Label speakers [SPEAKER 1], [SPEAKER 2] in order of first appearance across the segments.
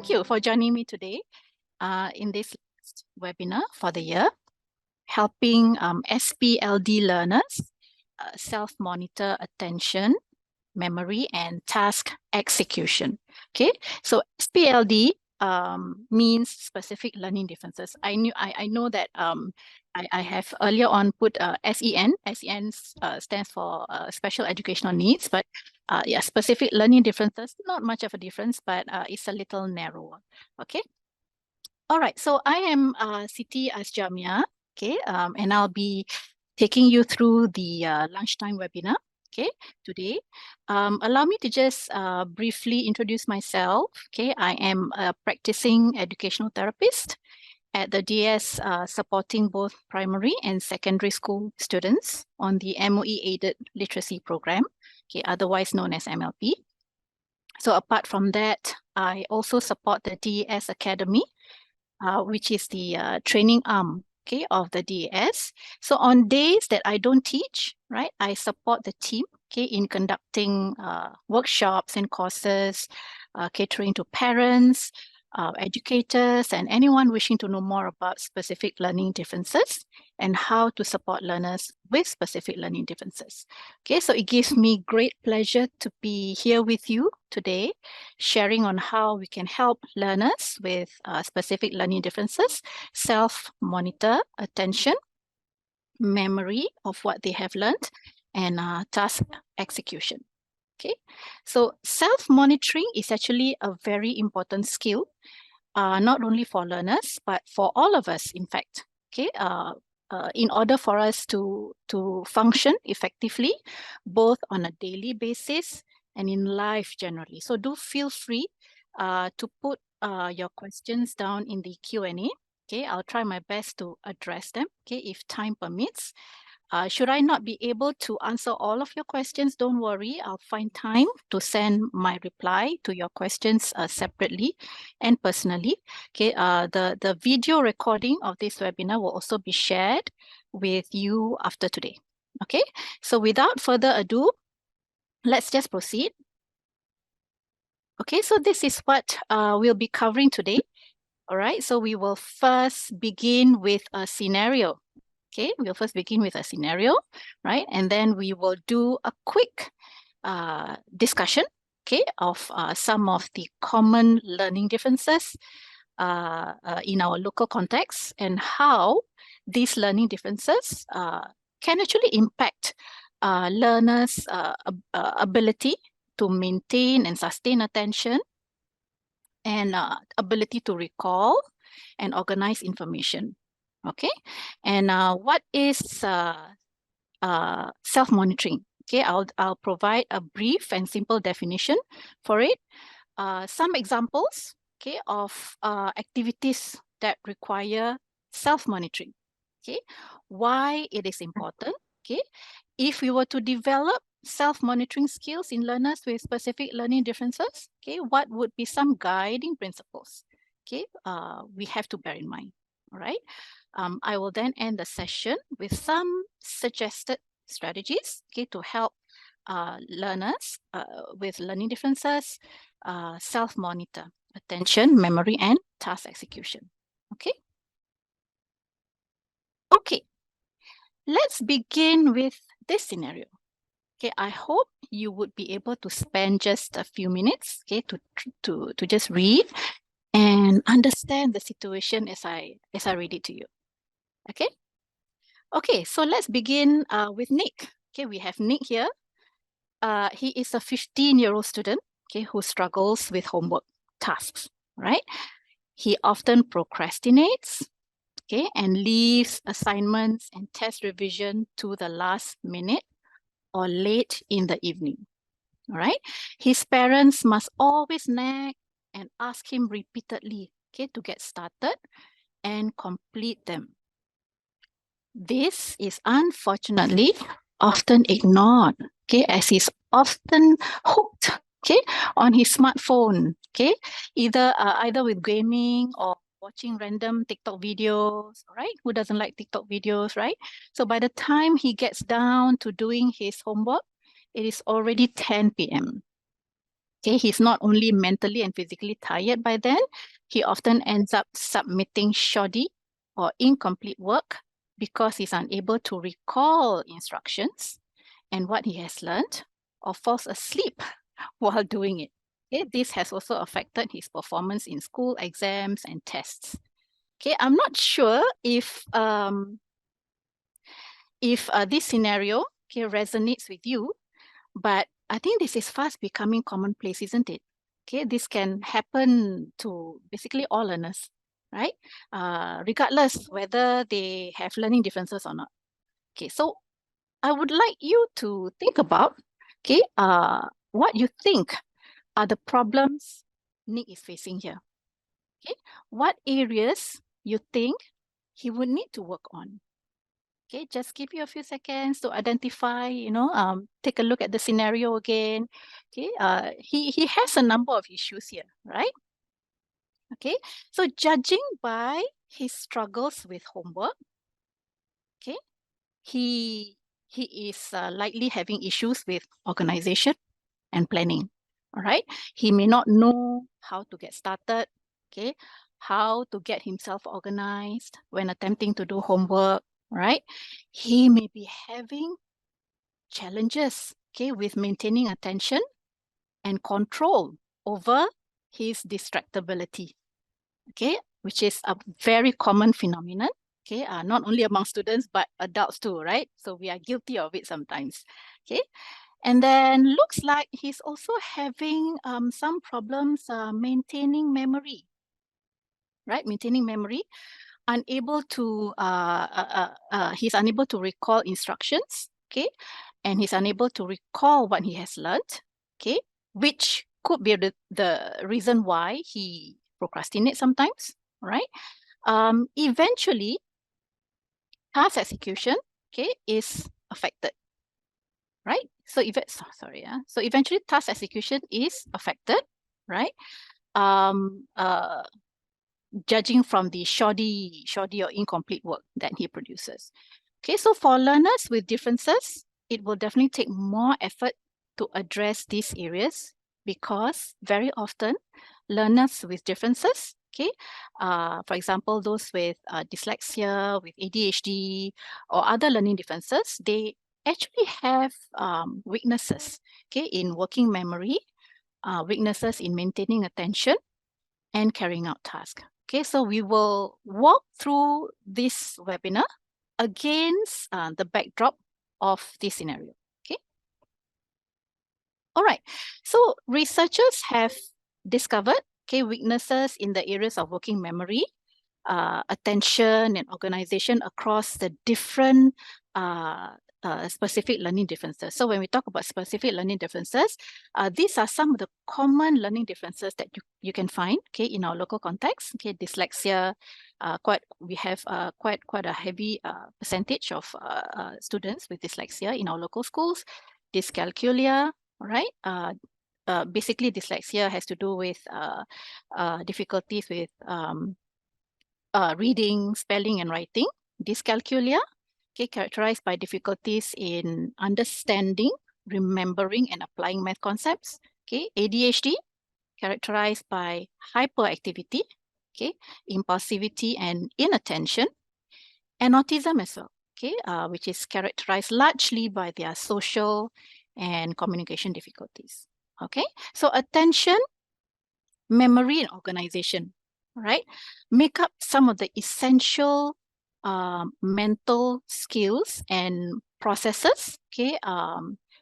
[SPEAKER 1] thank you for joining me today in this webinar for the year, helping SPLD learners self-monitor attention, memory, and task execution. Okay, so SPLD means specific learning differences. I know that I have earlier on put SEN. SEN stands for special educational needs, but yeah, specific learning differences, not much of a difference, but it's a little narrower. Okay. All right. So I am Siti Asjamia. Okay. And I'll be taking you through the lunchtime webinar. Okay, today. Allow me to just briefly introduce myself. Okay, I am a practicing educational therapist at the DS, supporting both primary and secondary school students on the MOE-aided literacy program, okay, otherwise known as MLP. So apart from that, I also support the DES Academy, which is the training arm, okay, of the DES. So on days that I don't teach, right, I support the team, okay, in conducting workshops and courses, catering to parents, educators, and anyone wishing to know more about specific learning differences and how to support learners with specific learning differences. Okay, so it gives me great pleasure to be here with you today, sharing on how we can help learners with specific learning differences self-monitor attention, memory of what they have learned, and task execution. Okay, so self-monitoring is actually a very important skill, not only for learners, but for all of us, in fact. Okay, in order for us to function effectively, both on a daily basis and in life generally. So do feel free to put your questions down in the Q&A. Okay, I'll try my best to address them, okay, if time permits. Should I not be able to answer all of your questions, don't worry. I'll find time to send my reply to your questions separately and personally. Okay, the video recording of this webinar will also be shared with you after today. Okay, so without further ado, let's just proceed. Okay, so this is what we'll be covering today. All right, so we will first begin with a scenario. Okay, we'll first begin with a scenario, right? And then we will do a quick discussion, okay, of some of the common learning differences in our local context and how these learning differences can actually impact learners' ability to maintain and sustain attention and ability to recall and organize information. Okay, and what is self-monitoring? Okay, I'll provide a brief and simple definition for it. Some examples, okay, of activities that require self-monitoring. Okay, why it is important. Okay, if we were to develop self-monitoring skills in learners with specific learning differences, okay, what would be some guiding principles? Okay, we have to bear in mind. All right. I will then end the session with some suggested strategies, okay, to help learners with learning differences self-monitor attention, memory, and task execution. Okay. Okay. Let's begin with this scenario. Okay, I hope you would be able to spend just a few minutes, okay, to just read and understand the situation as I read it to you. Okay. Okay, so let's begin with Nick. Okay, we have Nick here. He is a 15-year-old student, okay, who struggles with homework tasks, right? He often procrastinates, okay, and leaves assignments and test revision to the last minute or late in the evening, all right? His parents must always nag and ask him repeatedly, okay, to get started and complete them. This is unfortunately often ignored, okay, as he's often hooked, okay, on his smartphone, okay, either with gaming or watching random TikTok videos, right? Who doesn't like TikTok videos, right? So by the time he gets down to doing his homework, it is already 10 p.m. Okay, he's not only mentally and physically tired by then, he often ends up submitting shoddy or incomplete work because he's unable to recall instructions and what he has learned, or falls asleep while doing it. Okay, this has also affected his performance in school exams and tests. Okay, I'm not sure if this scenario resonates with you, but I think this is fast becoming commonplace, isn't it? Okay, this can happen to basically all learners, right? Regardless whether they have learning differences or not. Okay, so I would like you to think about, what you think are the problems Nick is facing here. Okay, what areas you think he would need to work on? Okay, just give you a few seconds to identify, take a look at the scenario again. Okay, he has a number of issues here, right? Okay, so judging by his struggles with homework, okay, he is likely having issues with organization and planning. All right, he may not know how to get started. Okay, how to get himself organized when attempting to do homework. Right, he may be having challenges, okay, with maintaining attention and control over his distractibility, okay, which is a very common phenomenon, okay, not only among students, but adults too, right? So we are guilty of it sometimes, okay? And then looks like he's also having some problems maintaining memory, right? Maintaining memory, he's unable to recall instructions, okay? And he's unable to recall what he has learned, okay? Which could be the reason why he procrastinates sometimes, right? Eventually, task execution, okay, is affected, right? So so eventually task execution is affected, right? Um, uh, Judging from the shoddy or incomplete work that he produces. Okay, so for learners with differences, it will definitely take more effort to address these areas because very often learners with differences, okay, for example, those with dyslexia, with ADHD, or other learning differences, they actually have weaknesses, okay, in working memory, weaknesses in maintaining attention, and carrying out tasks. Okay, so we will walk through this webinar against the backdrop of this scenario. Okay. All right. So researchers have discovered weaknesses in the areas of working memory, attention, and organization across the different specific learning differences. So when we talk about specific learning differences, these are some of the common learning differences that you can find, okay, in our local context. Okay, dyslexia, we have quite a heavy percentage of students with dyslexia in our local schools. Dyscalculia, right? Basically, dyslexia has to do with difficulties with reading, spelling, and writing. Dyscalculia, okay, characterized by difficulties in understanding, remembering, and applying math concepts. Okay, ADHD, characterized by hyperactivity, okay, impulsivity, and inattention, and autism as well, okay, which is characterized largely by their social and communication difficulties. Okay, so attention, memory, and organization, right, make up some of the essential mental skills and processes, okay,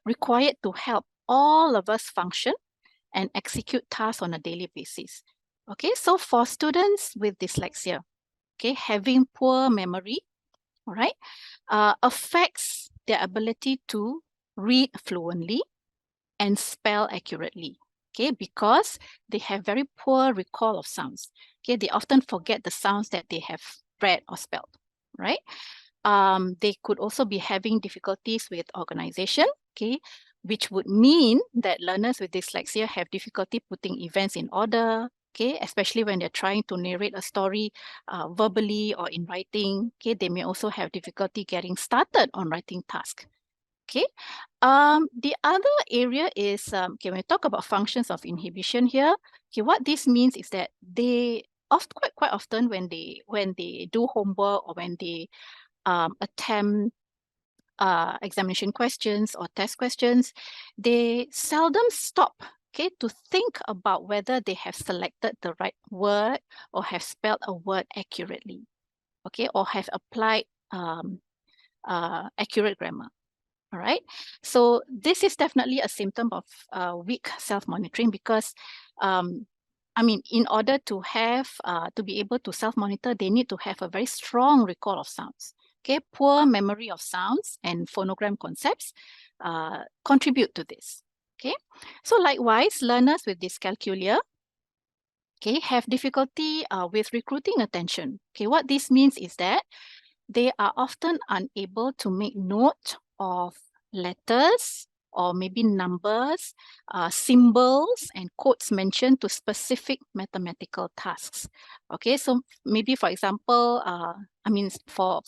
[SPEAKER 1] required to help all of us function and execute tasks on a daily basis. Okay, so for students with dyslexia, okay, having poor memory, all right, affects their ability to read fluently and spell accurately, okay, because they have very poor recall of sounds. Okay, they often forget the sounds that they have read or spelled, right? They could also be having difficulties with organization, okay, which would mean that learners with dyslexia have difficulty putting events in order, okay, especially when they're trying to narrate a story verbally or in writing. Okay, they may also have difficulty getting started on writing tasks. Okay. The other area is, okay, when we talk about functions of inhibition here, okay, what this means is that they quite often when they do homework or when they attempt examination questions or test questions, they seldom stop, okay, to think about whether they have selected the right word or have spelled a word accurately, okay, or have applied accurate grammar. All right. So this is definitely a symptom of weak self-monitoring because, I mean, in order to have to be able to self-monitor, they need to have a very strong recall of sounds. Okay, poor memory of sounds and phonogram concepts contribute to this. Okay, so likewise, learners with dyscalculia, okay, have difficulty with recruiting attention. Okay, what this means is that they are often unable to make note of letters or maybe numbers, symbols and codes mentioned to specific mathematical tasks. Okay, so maybe for example, I mean for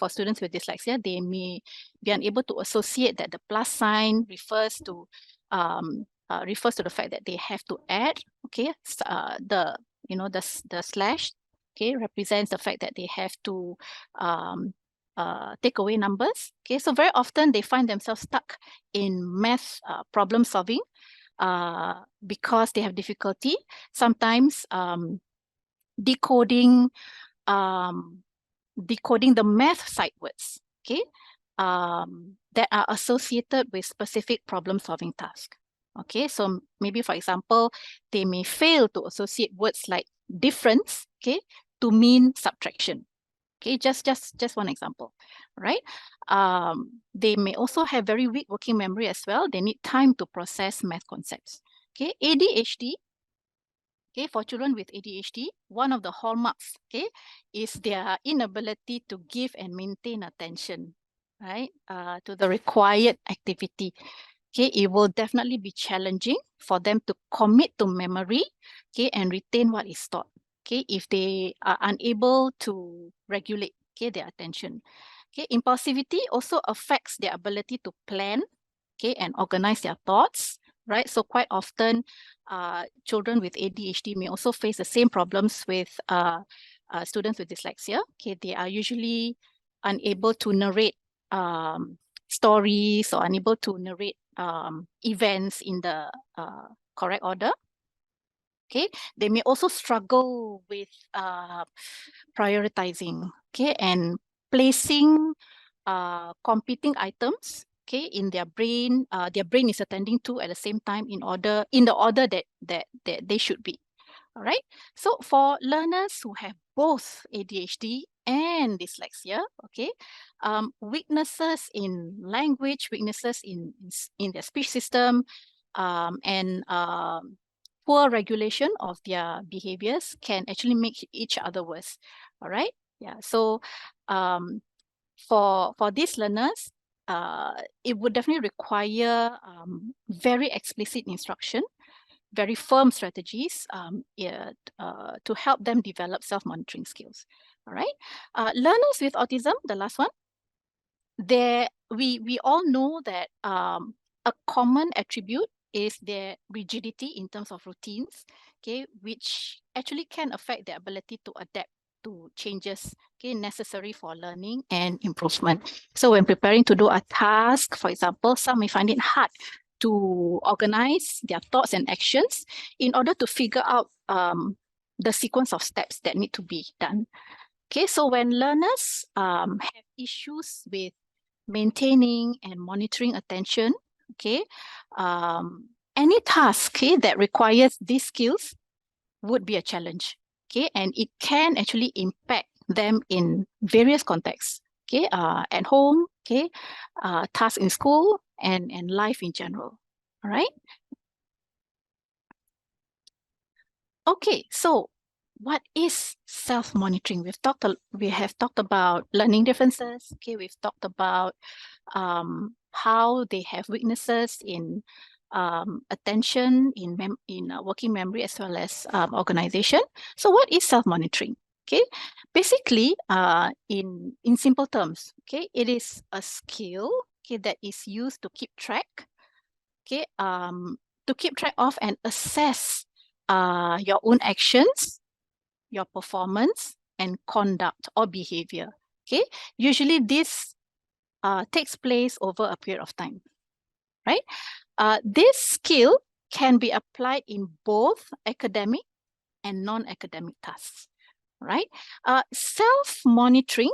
[SPEAKER 1] students with dyslexia, they may be unable to associate that the plus sign refers to the fact that they have to add. Okay, the slash, okay, represents the fact that they have to take away numbers. Okay, so very often they find themselves stuck in math problem solving because they have difficulty sometimes decoding the math side words, okay, that are associated with specific problem solving tasks. Okay, so maybe for example, they may fail to associate words like difference, okay, to mean subtraction. Okay, just one example, right? They may also have very weak working memory as well. They need time to process math concepts. Okay, ADHD. Okay, for children with ADHD, one of the hallmarks, okay, is their inability to give and maintain attention, right, to the required activity. Okay, it will definitely be challenging for them to commit to memory, okay, and retain what is taught. Okay, if they are unable to regulate, okay, their attention. Okay, impulsivity also affects their ability to plan, okay, and organize their thoughts, right? So quite often, children with ADHD may also face the same problems with students with dyslexia. Okay, they are usually unable to narrate stories or unable to narrate events in the correct order. Okay, they may also struggle with prioritizing, okay, and placing competing items, okay, in their brain. Their brain is attending to at the same time in the order that they should be. All right. So for learners who have both ADHD and dyslexia, okay, weaknesses in language, weaknesses in their speech system, and poor regulation of their behaviors can actually make each other worse. All right. Yeah. So for these learners, it would definitely require very explicit instruction, very firm strategies to help them develop self-monitoring skills. All right. Learners with autism, the last one, we all know that a common attribute is their rigidity in terms of routines, okay, which actually can affect their ability to adapt to changes, okay, necessary for learning and improvement. So when preparing to do a task, for example, some may find it hard to organize their thoughts and actions in order to figure out the sequence of steps that need to be done. Okay, so when learners have issues with maintaining and monitoring attention, okay, any task, okay, that requires these skills would be a challenge, okay, and it can actually impact them in various contexts, okay, at home, okay, tasks in school and life in general. All right. Okay, so what is self-monitoring? We have talked about learning differences. Okay, we've talked about how they have weaknesses in attention, in working memory, as well as organization. So what is self-monitoring? Okay, basically, in simple terms, okay, it is a skill, okay, that is used to keep track, okay, to keep track of and assess your own actions, your performance, and conduct or behavior. Okay, usually this takes place over a period of time, right? This skill can be applied in both academic and non-academic tasks, right? Self-monitoring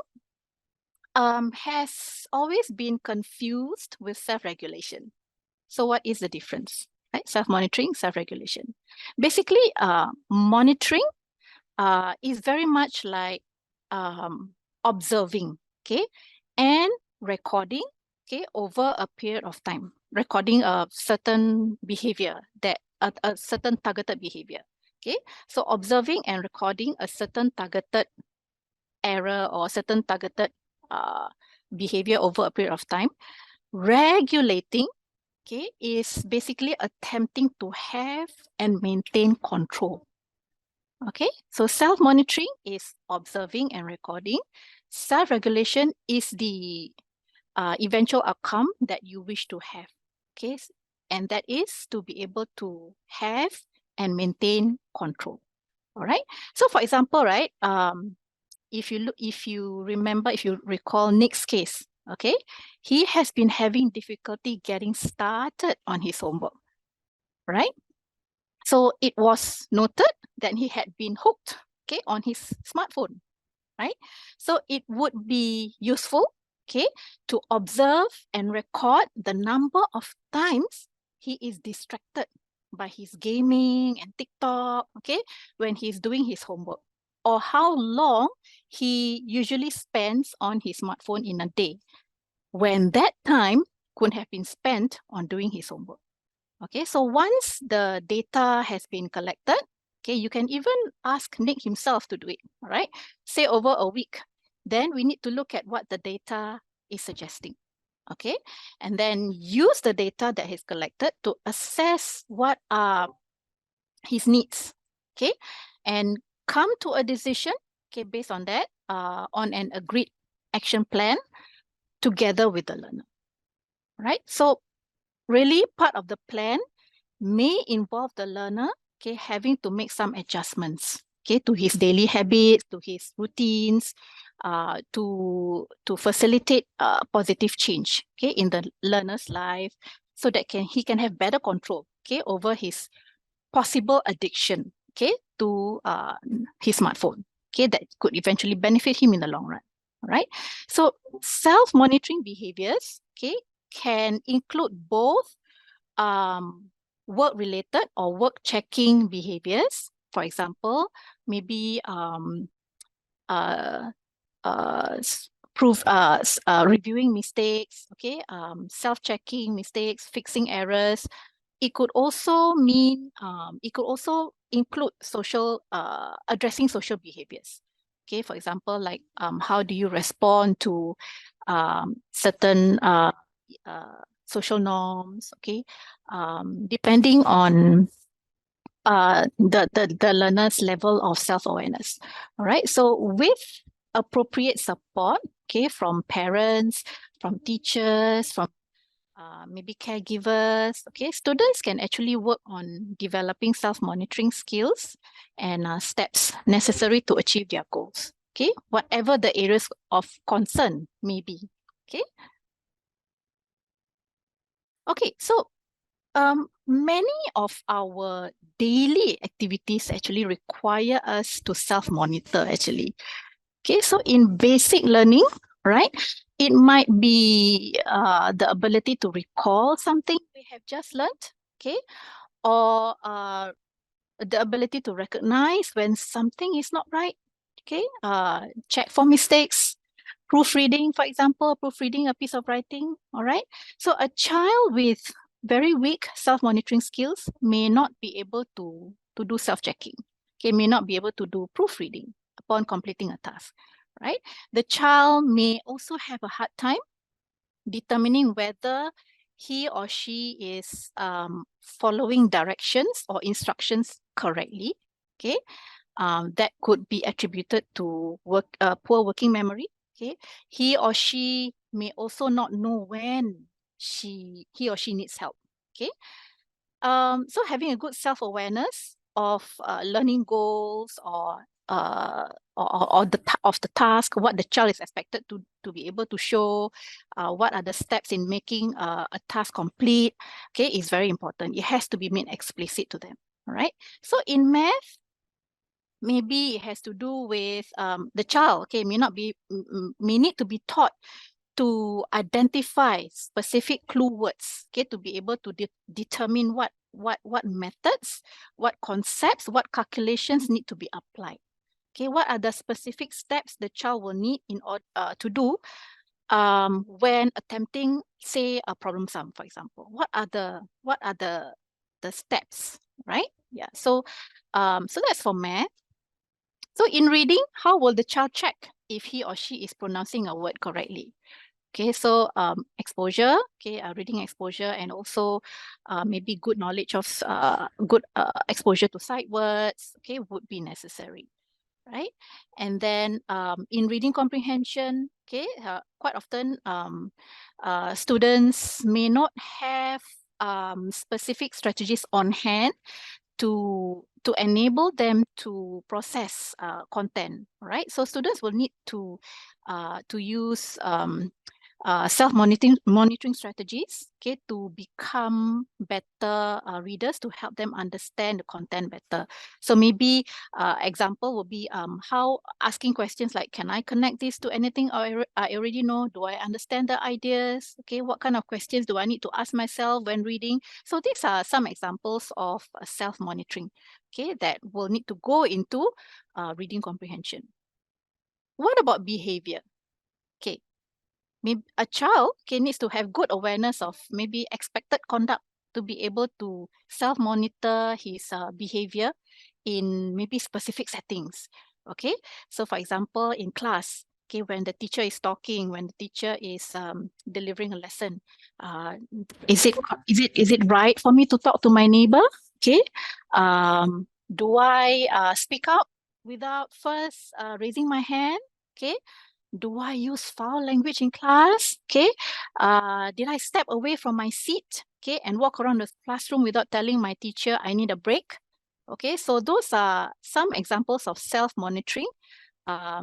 [SPEAKER 1] has always been confused with self-regulation. So what is the difference, right? Self-monitoring, self-regulation. Basically, monitoring is very much like observing, okay, and recording, okay, over a period of time, recording a certain behavior, that a certain targeted behavior, okay. So observing and recording a certain targeted error or certain targeted behavior over a period of time. Regulating, okay, is basically attempting to have and maintain control. Okay, so self-monitoring is observing and recording. Self-regulation is the eventual outcome that you wish to have. Okay, and that is to be able to have and maintain control. All right. So, for example, right, if you recall Nick's case, okay, he has been having difficulty getting started on his homework, right? So it was noted that he had been hooked, okay, on his smartphone, right? So it would be useful, okay, to observe and record the number of times he is distracted by his gaming and TikTok, okay, when he's doing his homework, or how long he usually spends on his smartphone in a day, when that time could have been spent on doing his homework. Okay, so once the data has been collected, okay, you can even ask Nick himself to do it, all right? Say over a week, then we need to look at what the data is suggesting, okay? And then use the data that he's collected to assess what are his needs, okay? And come to a decision, okay, based on that, on an agreed action plan together with the learner, right? So really part of the plan may involve the learner, okay, having to make some adjustments, okay, to his daily habits, to his routines, to facilitate positive change, okay, in the learner's life, so that he can have better control, okay, over his possible addiction, okay, to his smartphone, okay, that could eventually benefit him in the long run. All right. So self-monitoring behaviors, okay, can include both work-related or work-checking behaviors. For example, maybe reviewing mistakes, okay, self-checking mistakes, fixing errors. It could also mean, it could also include addressing social behaviors. Okay, for example, like how do you respond to certain social norms, okay, depending on the learner's level of self-awareness. All right, so with appropriate support, okay, from parents, from teachers, from maybe caregivers, okay, students can actually work on developing self-monitoring skills and steps necessary to achieve their goals, okay, whatever the areas of concern may be, okay. Okay, so many of our daily activities actually require us to self-monitor actually. Okay, so in basic learning, right, it might be the ability to recall something we have just learned, okay, or the ability to recognize when something is not right, okay, check for mistakes, proofreading, for example, proofreading a piece of writing, all right? So a child with very weak self-monitoring skills may not be able to do self-checking, okay, may not be able to do proofreading upon completing a task, right? The child may also have a hard time determining whether he or she is following directions or instructions correctly, okay? That could be attributed to poor working memory, okay? He or she may also not know when he or she needs help. Okay. So having a good self-awareness of learning goals or the task, what the child is expected to be able to show, what are the steps in making a task complete, okay, is very important. It has to be made explicit to them. All right. So in math, maybe it has to do with the child. Okay, may need to be taught to identify specific clue words, okay, to be able to determine what methods, what concepts, what calculations need to be applied. Okay, what are the specific steps the child will need in order to do when attempting, say, a problem sum, for example. What are the steps, right? Yeah. So that's for math. So in reading, how will the child check if he or she is pronouncing a word correctly? Okay, so exposure, okay, reading exposure, and also maybe good knowledge of good exposure to sight words, okay, would be necessary, right? And then in reading comprehension, okay, quite often students may not have specific strategies on hand to enable them to process content, right? So students will need to use self-monitoring strategies, okay, to become better readers, to help them understand the content better. So maybe example would be how asking questions like, can I connect this to anything I already know? Do I understand the ideas? Okay, what kind of questions do I need to ask myself when reading? So these are some examples of self-monitoring, okay, that will need to go into reading comprehension. What about behavior? Okay, maybe a child, okay, needs to have good awareness of maybe expected conduct to be able to self-monitor his behavior in maybe specific settings. Okay, so for example, in class, okay, when the teacher is talking, when the teacher is delivering a lesson, is it right for me to talk to my neighbor? Okay, do I speak up without first raising my hand? Okay, do I use foul language in class? Okay. Did I step away from my seat? Okay. And walk around the classroom without telling my teacher I need a break? Okay. So those are some examples of self-monitoring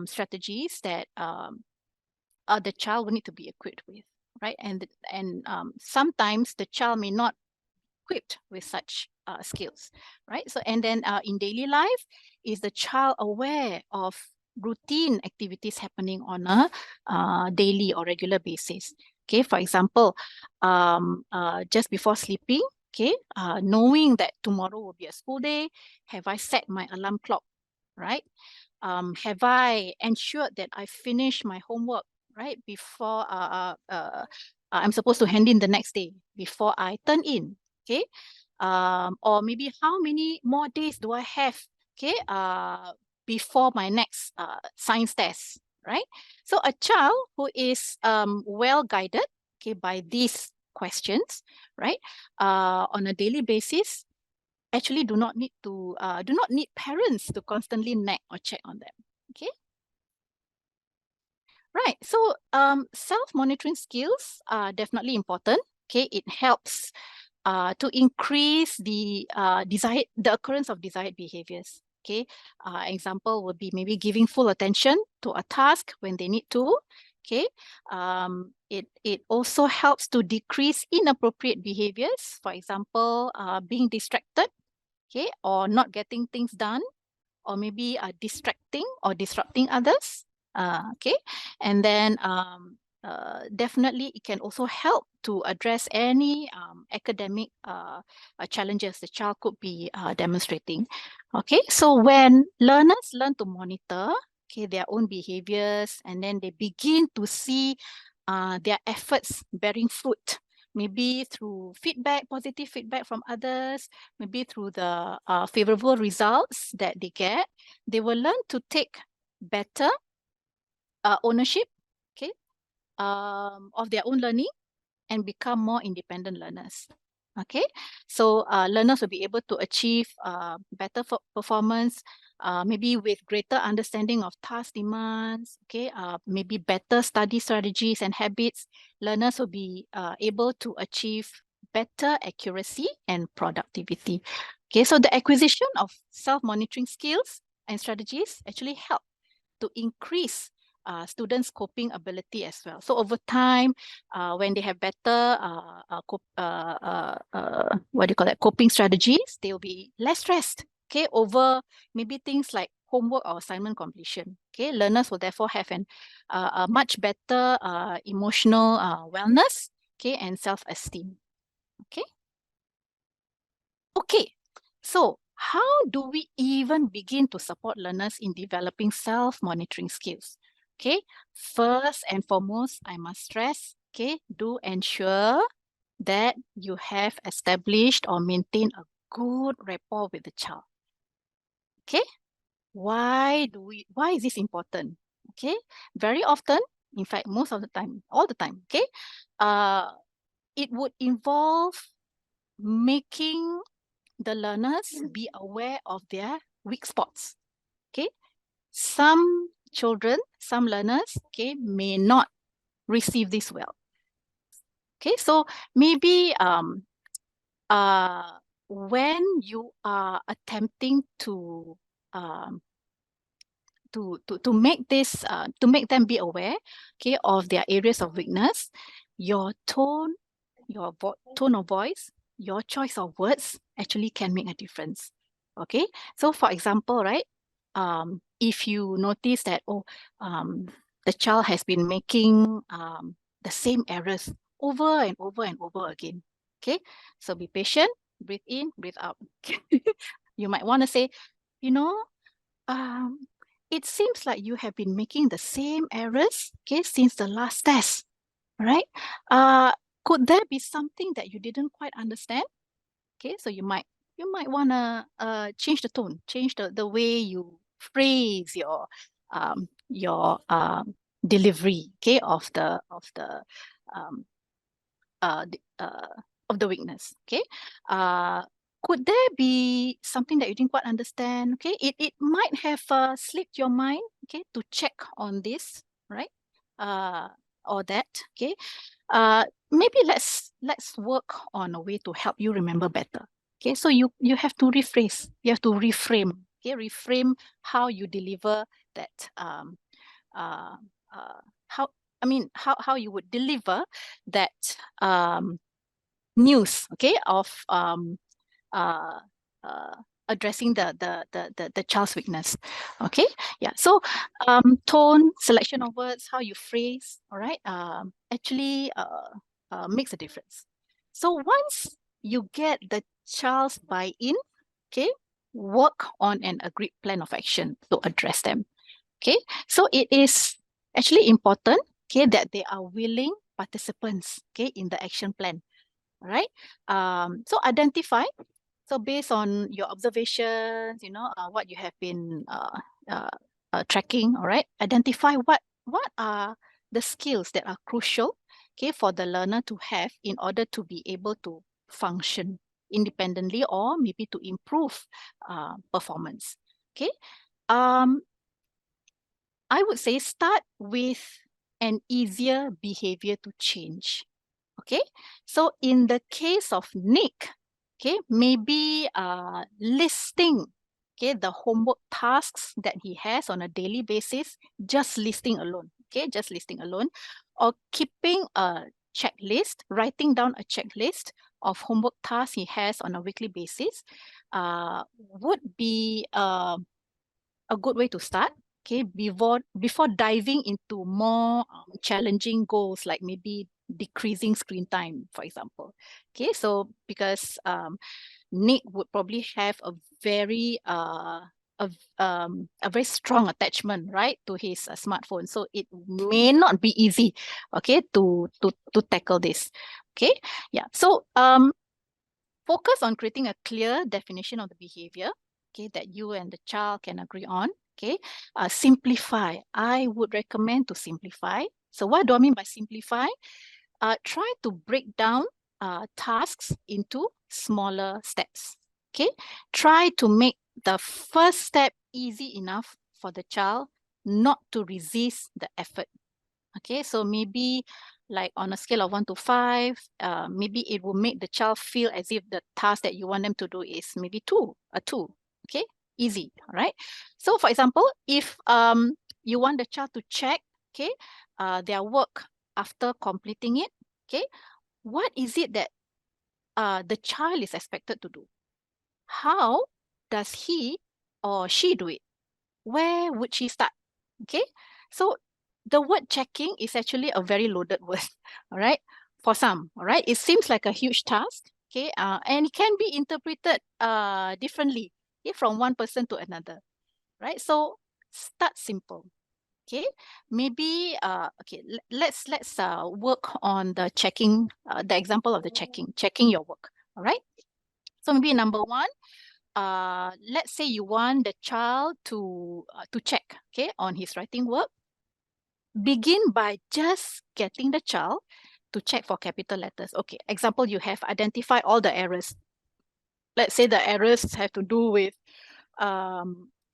[SPEAKER 1] strategies that the child will need to be equipped with, right? And sometimes the child may not equipped with such skills, right? So, and then in daily life, is the child aware of routine activities happening on a daily or regular basis? Okay, for example, just before sleeping, okay, knowing that tomorrow will be a school day, have I set my alarm clock, right? Have I ensured that I finish my homework, right, before I'm supposed to hand in the next day, before I turn in, okay? Or maybe how many more days do I have, okay, before my next science test, right? So a child who is well guided, okay, by these questions, right, on a daily basis, actually do not need parents to constantly nag or check on them. Okay. Right. So self-monitoring skills are definitely important. Okay, it helps to increase the occurrence of desired behaviors. Okay, example would be maybe giving full attention to a task when they need to. Okay, it also helps to decrease inappropriate behaviors. For example, being distracted, okay, or not getting things done, or maybe distracting or disrupting others. Okay, and then definitely it can also help to address any academic challenges the child could be demonstrating. Okay, so when learners learn to monitor, okay, their own behaviors, and then they begin to see their efforts bearing fruit, maybe through positive feedback from others, maybe through the favorable results that they get, they will learn to take better ownership, okay, of their own learning and become more independent learners. Okay, so learners will be able to achieve better performance maybe with greater understanding of task demands, okay, maybe better study strategies and habits, learners will be able to achieve better accuracy and productivity. Okay, so the acquisition of self-monitoring skills and strategies actually help to increase students' coping ability as well. So over time, when they have better what do you call that, coping strategies, they will be less stressed, okay, over maybe things like homework or assignment completion. Okay, learners will therefore have a much better emotional wellness, okay, and self-esteem. Okay. Okay, so how do we even begin to support learners in developing self-monitoring skills? Okay, first and foremost, I must stress, okay, do ensure that you have established or maintained a good rapport with the child. Okay, why is this important? Okay, very often, in fact, most of the time, all the time, okay, it would involve making the learners be aware of their weak spots. Okay, some children, some learners, okay, may not receive this well. Okay, so maybe when you are attempting to make this to make them be aware, okay, of their areas of weakness, your tone of voice, your choice of words actually can make a difference. Okay, so for example, right, if you notice that the child has been making the same errors over and over and over again, okay, so be patient, breathe in, breathe out. You might want to say, you know, it seems like you have been making the same errors, okay, since the last test, right? Could there be something that you didn't quite understand? Okay, so you might want to change the tone, change the way you phrase your delivery, okay, of the um, uh, of the weakness. Okay, could there be something that you didn't quite understand? Okay, it might have slipped your mind, okay, to check on this, right? Or that, okay. Maybe let's work on a way to help you remember better. Okay, so you have to rephrase, you have to reframe, okay, reframe how you deliver that uh, how how you would deliver that news, okay, of uh, uh, addressing the child's weakness. Okay, yeah. So tone, selection of words, how you phrase, all right, actually makes a difference. So once you get the child's buy-in, okay, work on an agreed plan of action to address them. Okay, so it is actually important, okay, that they are willing participants, okay, in the action plan. All right. So identify. So based on your observations, you know, what you have been tracking. All right. Identify what are the skills that are crucial, okay, for the learner to have in order to be able to function independently or maybe to improve performance. Okay. I would say start with an easier behavior to change. Okay, so in the case of Nick, okay, maybe listing, okay, the homework tasks that he has on a daily basis, just listing alone, okay, just listing alone, or keeping a checklist, writing down a checklist of homework tasks he has on a weekly basis, would be a good way to start. Okay, before diving into more challenging goals like maybe decreasing screen time, for example. Okay, so because Nick would probably have a very a very strong attachment, right, to his smartphone. So it may not be easy, okay, to tackle this. Okay, yeah. So focus on creating a clear definition of the behavior, okay, that you and the child can agree on. Okay, simplify. I would recommend to simplify. So what do I mean by simplify? Try to break down tasks into smaller steps. Okay, try to make the first step easy enough for the child not to resist the effort. Okay, so maybe like on a scale of 1 to 5, maybe it will make the child feel as if the task that you want them to do is maybe a 2. Okay, easy, all right? So for example, if you want the child to check, okay, their work after completing it, okay, what is it that the child is expected to do? How does he or she do it? Where would she start? Okay, so the word checking is actually a very loaded word, all right? For some, all right? It seems like a huge task, okay? And it can be interpreted differently, okay, from one person to another, right? So start simple, okay? Maybe, okay, let's work on the checking, the example of the checking your work, all right? So maybe number 1, let's say you want the child to check, okay, on his writing work. Begin by just getting the child to check for capital letters. Okay, example, you have identified all the errors. Let's say the errors have to do with what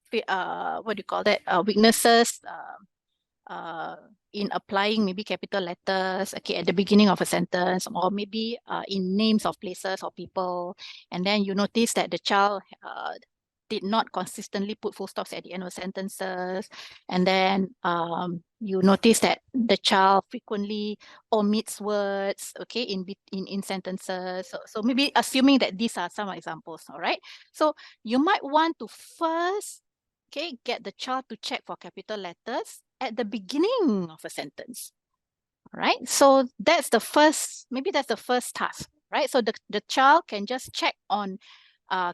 [SPEAKER 1] do you call that? Weaknesses in applying maybe capital letters, okay, at the beginning of a sentence, or maybe in names of places or people. And then you notice that the child did not consistently put full stops at the end of sentences. And then you notice that the child frequently omits words, okay, in sentences. So maybe assuming that these are some examples, all right? So you might want to first, okay, get the child to check for capital letters at the beginning of a sentence, all right? So that's the first, maybe that's the first task, right? So the child can just check on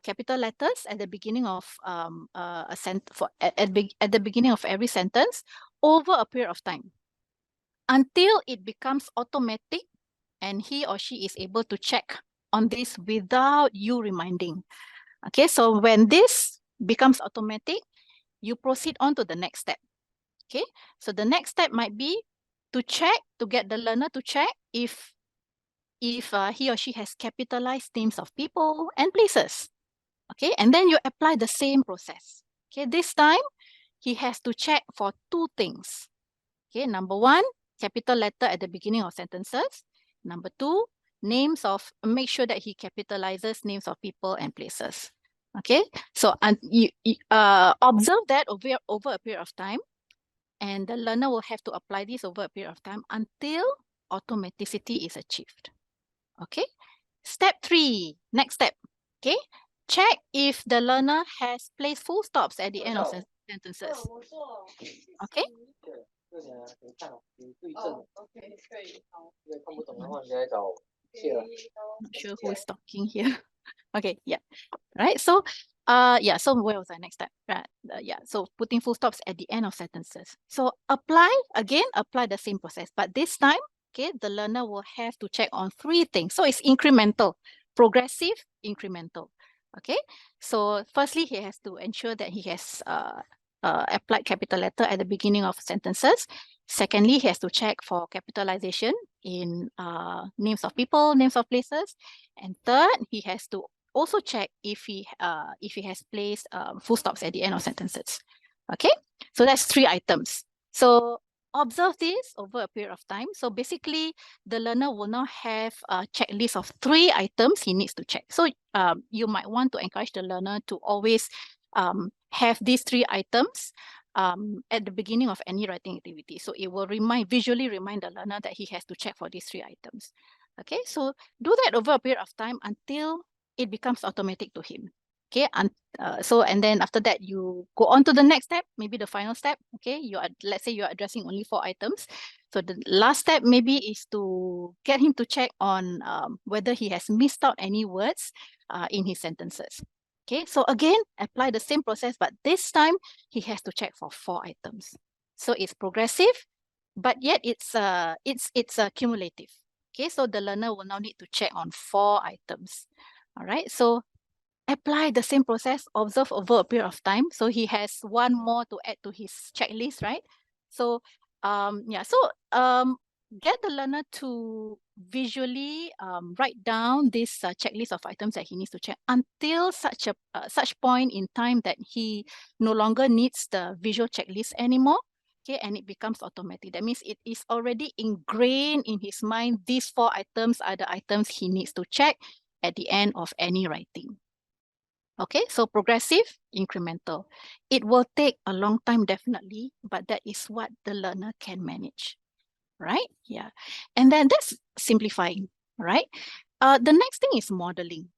[SPEAKER 1] capital letters at the beginning of a sentence, at the beginning of every sentence over a period of time until it becomes automatic and he or she is able to check on this without you reminding. Okay, so when this becomes automatic, you proceed on to the next step. Okay, so the next step might be to get the learner to check if he or she has capitalized names of people and places. Okay, and then you apply the same process. Okay, this time he has to check for 2 things. Okay, number 1, capital letter at the beginning of sentences. Number 2, make sure that he capitalizes names of people and places. Okay, so you observe that over a period of time, and the learner will have to apply this over a period of time until automaticity is achieved. Okay, step 3, next step. Okay, check if the learner has placed full stops at the end of sentences. Okay. Not sure who is talking here. Okay, yeah. Right. So yeah, so where was I? Next step? Right. Yeah, so putting full stops at the end of sentences. So apply the same process, but this time, okay, the learner will have to check on 3 things. So it's incremental, progressive, incremental. Okay, so firstly, he has to ensure that he has applied capital letter at the beginning of sentences. Secondly, he has to check for capitalization in names of people, names of places. And third, he has to also check if he has placed full stops at the end of sentences. Okay, so that's 3 items. So observe this over a period of time. So basically, the learner will now have a checklist of 3 items he needs to check. So you might want to encourage the learner to always have these 3 items at the beginning of any writing activity. So it will visually remind the learner that he has to check for these 3 items. Okay, so do that over a period of time until it becomes automatic to him. Okay, and then after that, you go on to the next step, maybe the final step. Okay, let's say you're addressing only 4 items. So the last step maybe is to get him to check on whether he has missed out any words in his sentences. Okay, so again, apply the same process, but this time he has to check for 4 items. So it's progressive, but yet it's cumulative. Okay, so the learner will now need to check on 4 items. All right, so apply the same process, observe over a period of time. So he has 1 more to add to his checklist, right? So yeah, so get the learner to visually write down this checklist of items that he needs to check until such point in time that he no longer needs the visual checklist anymore. Okay, and it becomes automatic. That means it is already ingrained in his mind. These 4 items are the items he needs to check at the end of any writing. Okay, so progressive, incremental. It will take a long time, definitely, but that is what the learner can manage, right? Yeah, and then that's simplifying, right? The next thing is modeling.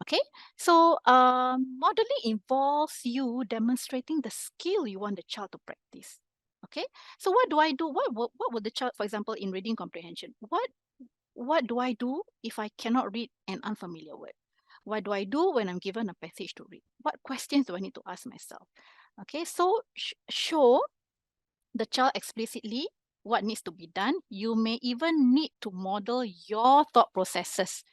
[SPEAKER 1] Okay, so modeling involves you demonstrating the skill you want the child to practice. Okay, so what do I do? What would the child, for example, in reading comprehension, what do I do if I cannot read an unfamiliar word? What do I do when I'm given a passage to read? What questions do I need to ask myself? Okay, so show the child explicitly what needs to be done. You may even need to model your thought processes.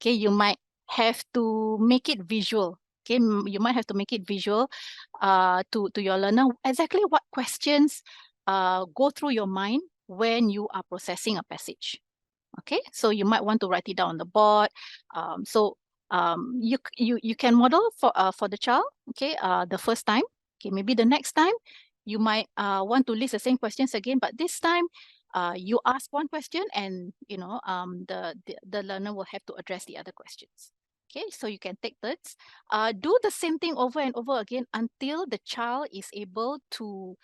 [SPEAKER 1] Okay, you might have to make it visual. Okay, you might have to make it visual to your learner. Exactly what questions go through your mind when you are processing a passage. Okay, so you might want to write it down on the board. You can model for the child. Okay, the first time. Okay, maybe the next time you might want to list the same questions again, but this time you ask one question, and the learner will have to address the other questions. Okay, so you can take turns. Do the same thing over and over again until the child is able to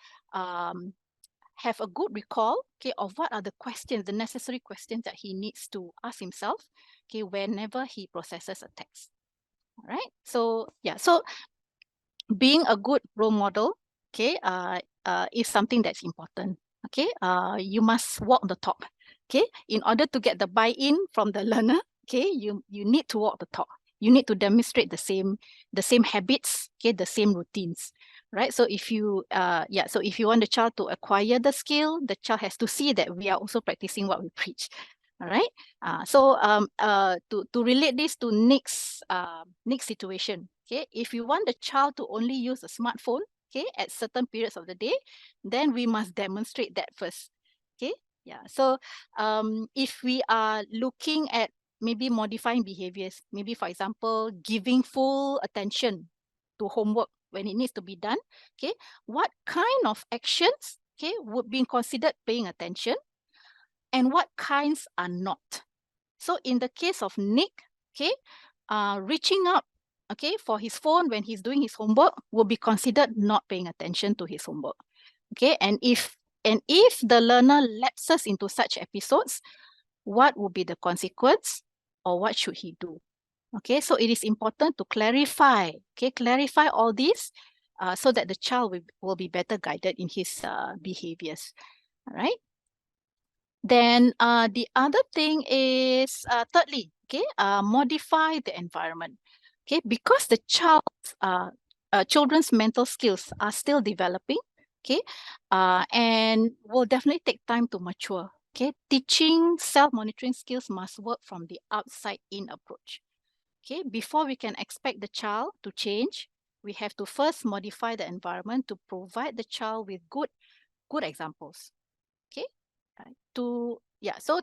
[SPEAKER 1] have a good recall, okay, of what are the questions, the necessary questions that he needs to ask himself, okay, whenever he processes a text. All right. So yeah, so being a good role model, okay, is something that's important. Okay, you must walk the talk. Okay, in order to get the buy-in from the learner, okay, you need to walk the talk. You need to demonstrate the same habits, okay, the same routines, right? So if you so if you want the child to acquire the skill, the child has to see that we are also practicing what we preach. All right. To relate this to next situation. Okay, if you want the child to only use a smartphone, okay, at certain periods of the day, then we must demonstrate that first. Okay. Yeah. So if we are looking at maybe modifying behaviors, maybe for example, giving full attention to homework when it needs to be done. Okay, what kind of actions, okay, would be considered paying attention, and what kinds are not? So in the case of Nick, okay, reaching up, okay, for his phone when he's doing his homework will be considered not paying attention to his homework. Okay, and if the learner lapses into such episodes, what would be the consequence, or what should he do? Okay, so it is important to clarify, okay, clarify all this so that the child will be better guided in his behaviors. All right. Then the other thing is thirdly, okay, modify the environment. Okay, because the children's mental skills are still developing, okay, and will definitely take time to mature. Okay, teaching self-monitoring skills must work from the outside in approach. Okay, before we can expect the child to change, we have to first modify the environment to provide the child with good examples. Okay, so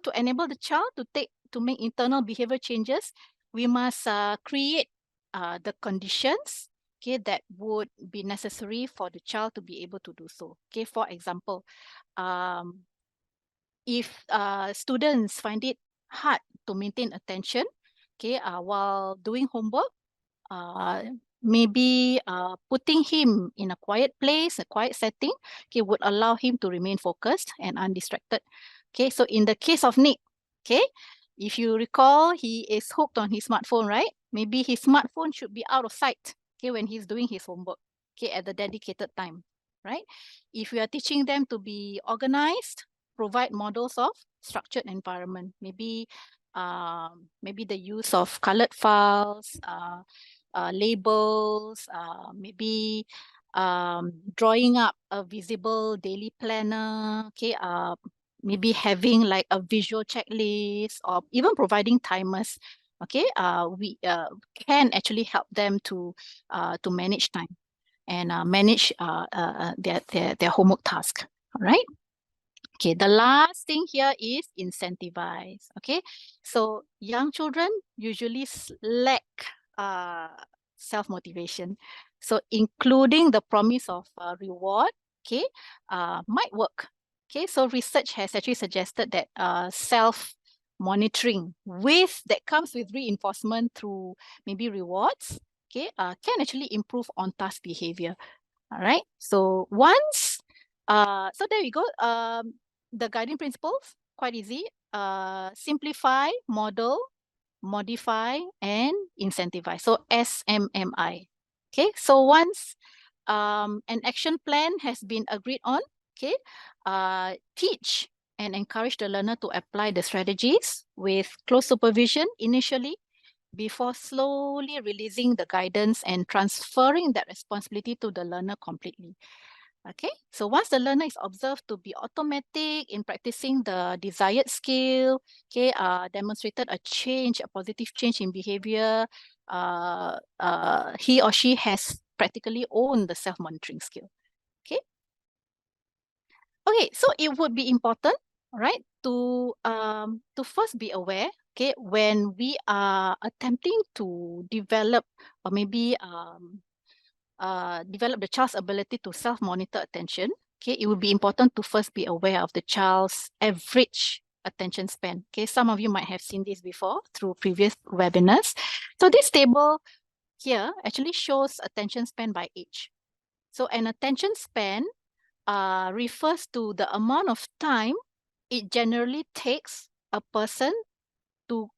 [SPEAKER 1] to enable the child to make internal behavior changes, we must create the conditions, okay, that would be necessary for the child to be able to do so. Okay, for example, if students find it hard to maintain attention, okay, while doing homework, maybe putting him in a quiet place, a quiet setting, okay, would allow him to remain focused and undistracted. Okay, so in the case of Nick, okay, if you recall, he is hooked on his smartphone, right? Maybe his smartphone should be out of sight, okay, when he's doing his homework, okay, at the dedicated time, right? If we are teaching them to be organized, provide models of structured environment, maybe the use of colored files, labels, maybe drawing up a visible daily planner, okay, maybe having like a visual checklist, or even providing timers, okay, we can actually help them to manage time and manage their homework task. All right. Okay, the last thing here is incentivize. Okay, so young children usually lack self-motivation. So including the promise of reward, okay, might work. Okay, so research has actually suggested that self-monitoring that comes with reinforcement through maybe rewards, okay, can actually improve on-task behavior. All right, so so there we go. The guiding principles, quite easy. Simplify, model, modify, and incentivize. So SMMI. Okay, so once an action plan has been agreed on, okay, teach and encourage the learner to apply the strategies with close supervision initially before slowly releasing the guidance and transferring that responsibility to the learner completely. Okay, so once the learner is observed to be automatic in practicing the desired skill, okay, demonstrated a positive change in behavior, he or she has practically owned the self-monitoring skill. Okay. Okay, so it would be important, right, to first be aware, okay, when we are attempting to develop or maybe develop the child's ability to self-monitor attention, okay, it would be important to first be aware of the child's average attention span. Okay, some of you might have seen this before through previous webinars. So this table here actually shows attention span by age. So an attention span refers to the amount of time it generally takes a person to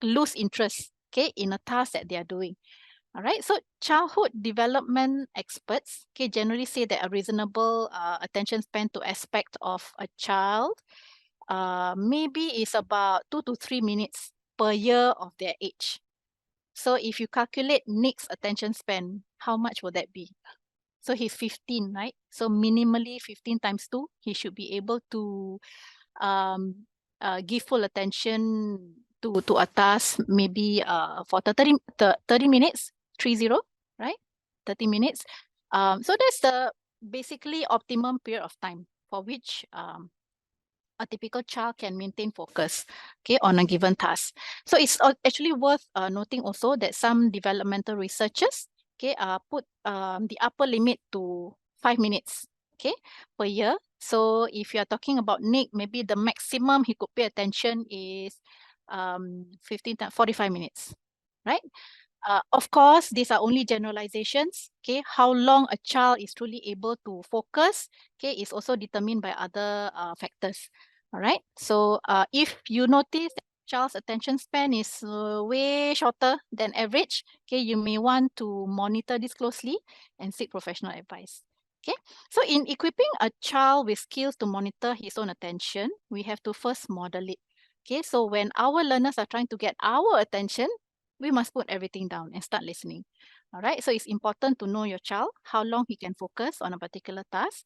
[SPEAKER 1] lose interest, okay, in a task that they are doing. All right, so childhood development experts, okay, generally say that a reasonable attention span to aspect of a child maybe is about 2 to 3 minutes per year of their age. So if you calculate Nick's attention span, how much will that be? So he's 15, right? So minimally 15 times 2, he should be able to give full attention to a task maybe for 30 minutes, 30, right? 30 minutes. So that's the basically optimum period of time for which a typical child can maintain focus, okay, on a given task. So it's actually worth noting also that some developmental researchers, okay, put the upper limit to 5 minutes, okay, per year. So if you're talking about Nick, maybe the maximum he could pay attention is 45 minutes, right? Of course, these are only generalizations. Okay, how long a child is truly able to focus, okay, is also determined by other factors. All right. So if you notice child's attention span is way shorter than average, okay, you may want to monitor this closely and seek professional advice. Okay. So in equipping a child with skills to monitor his own attention, we have to first model it. Okay. So when our learners are trying to get our attention, we must put everything down and start listening. All right, so it's important to know your child, how long he can focus on a particular task.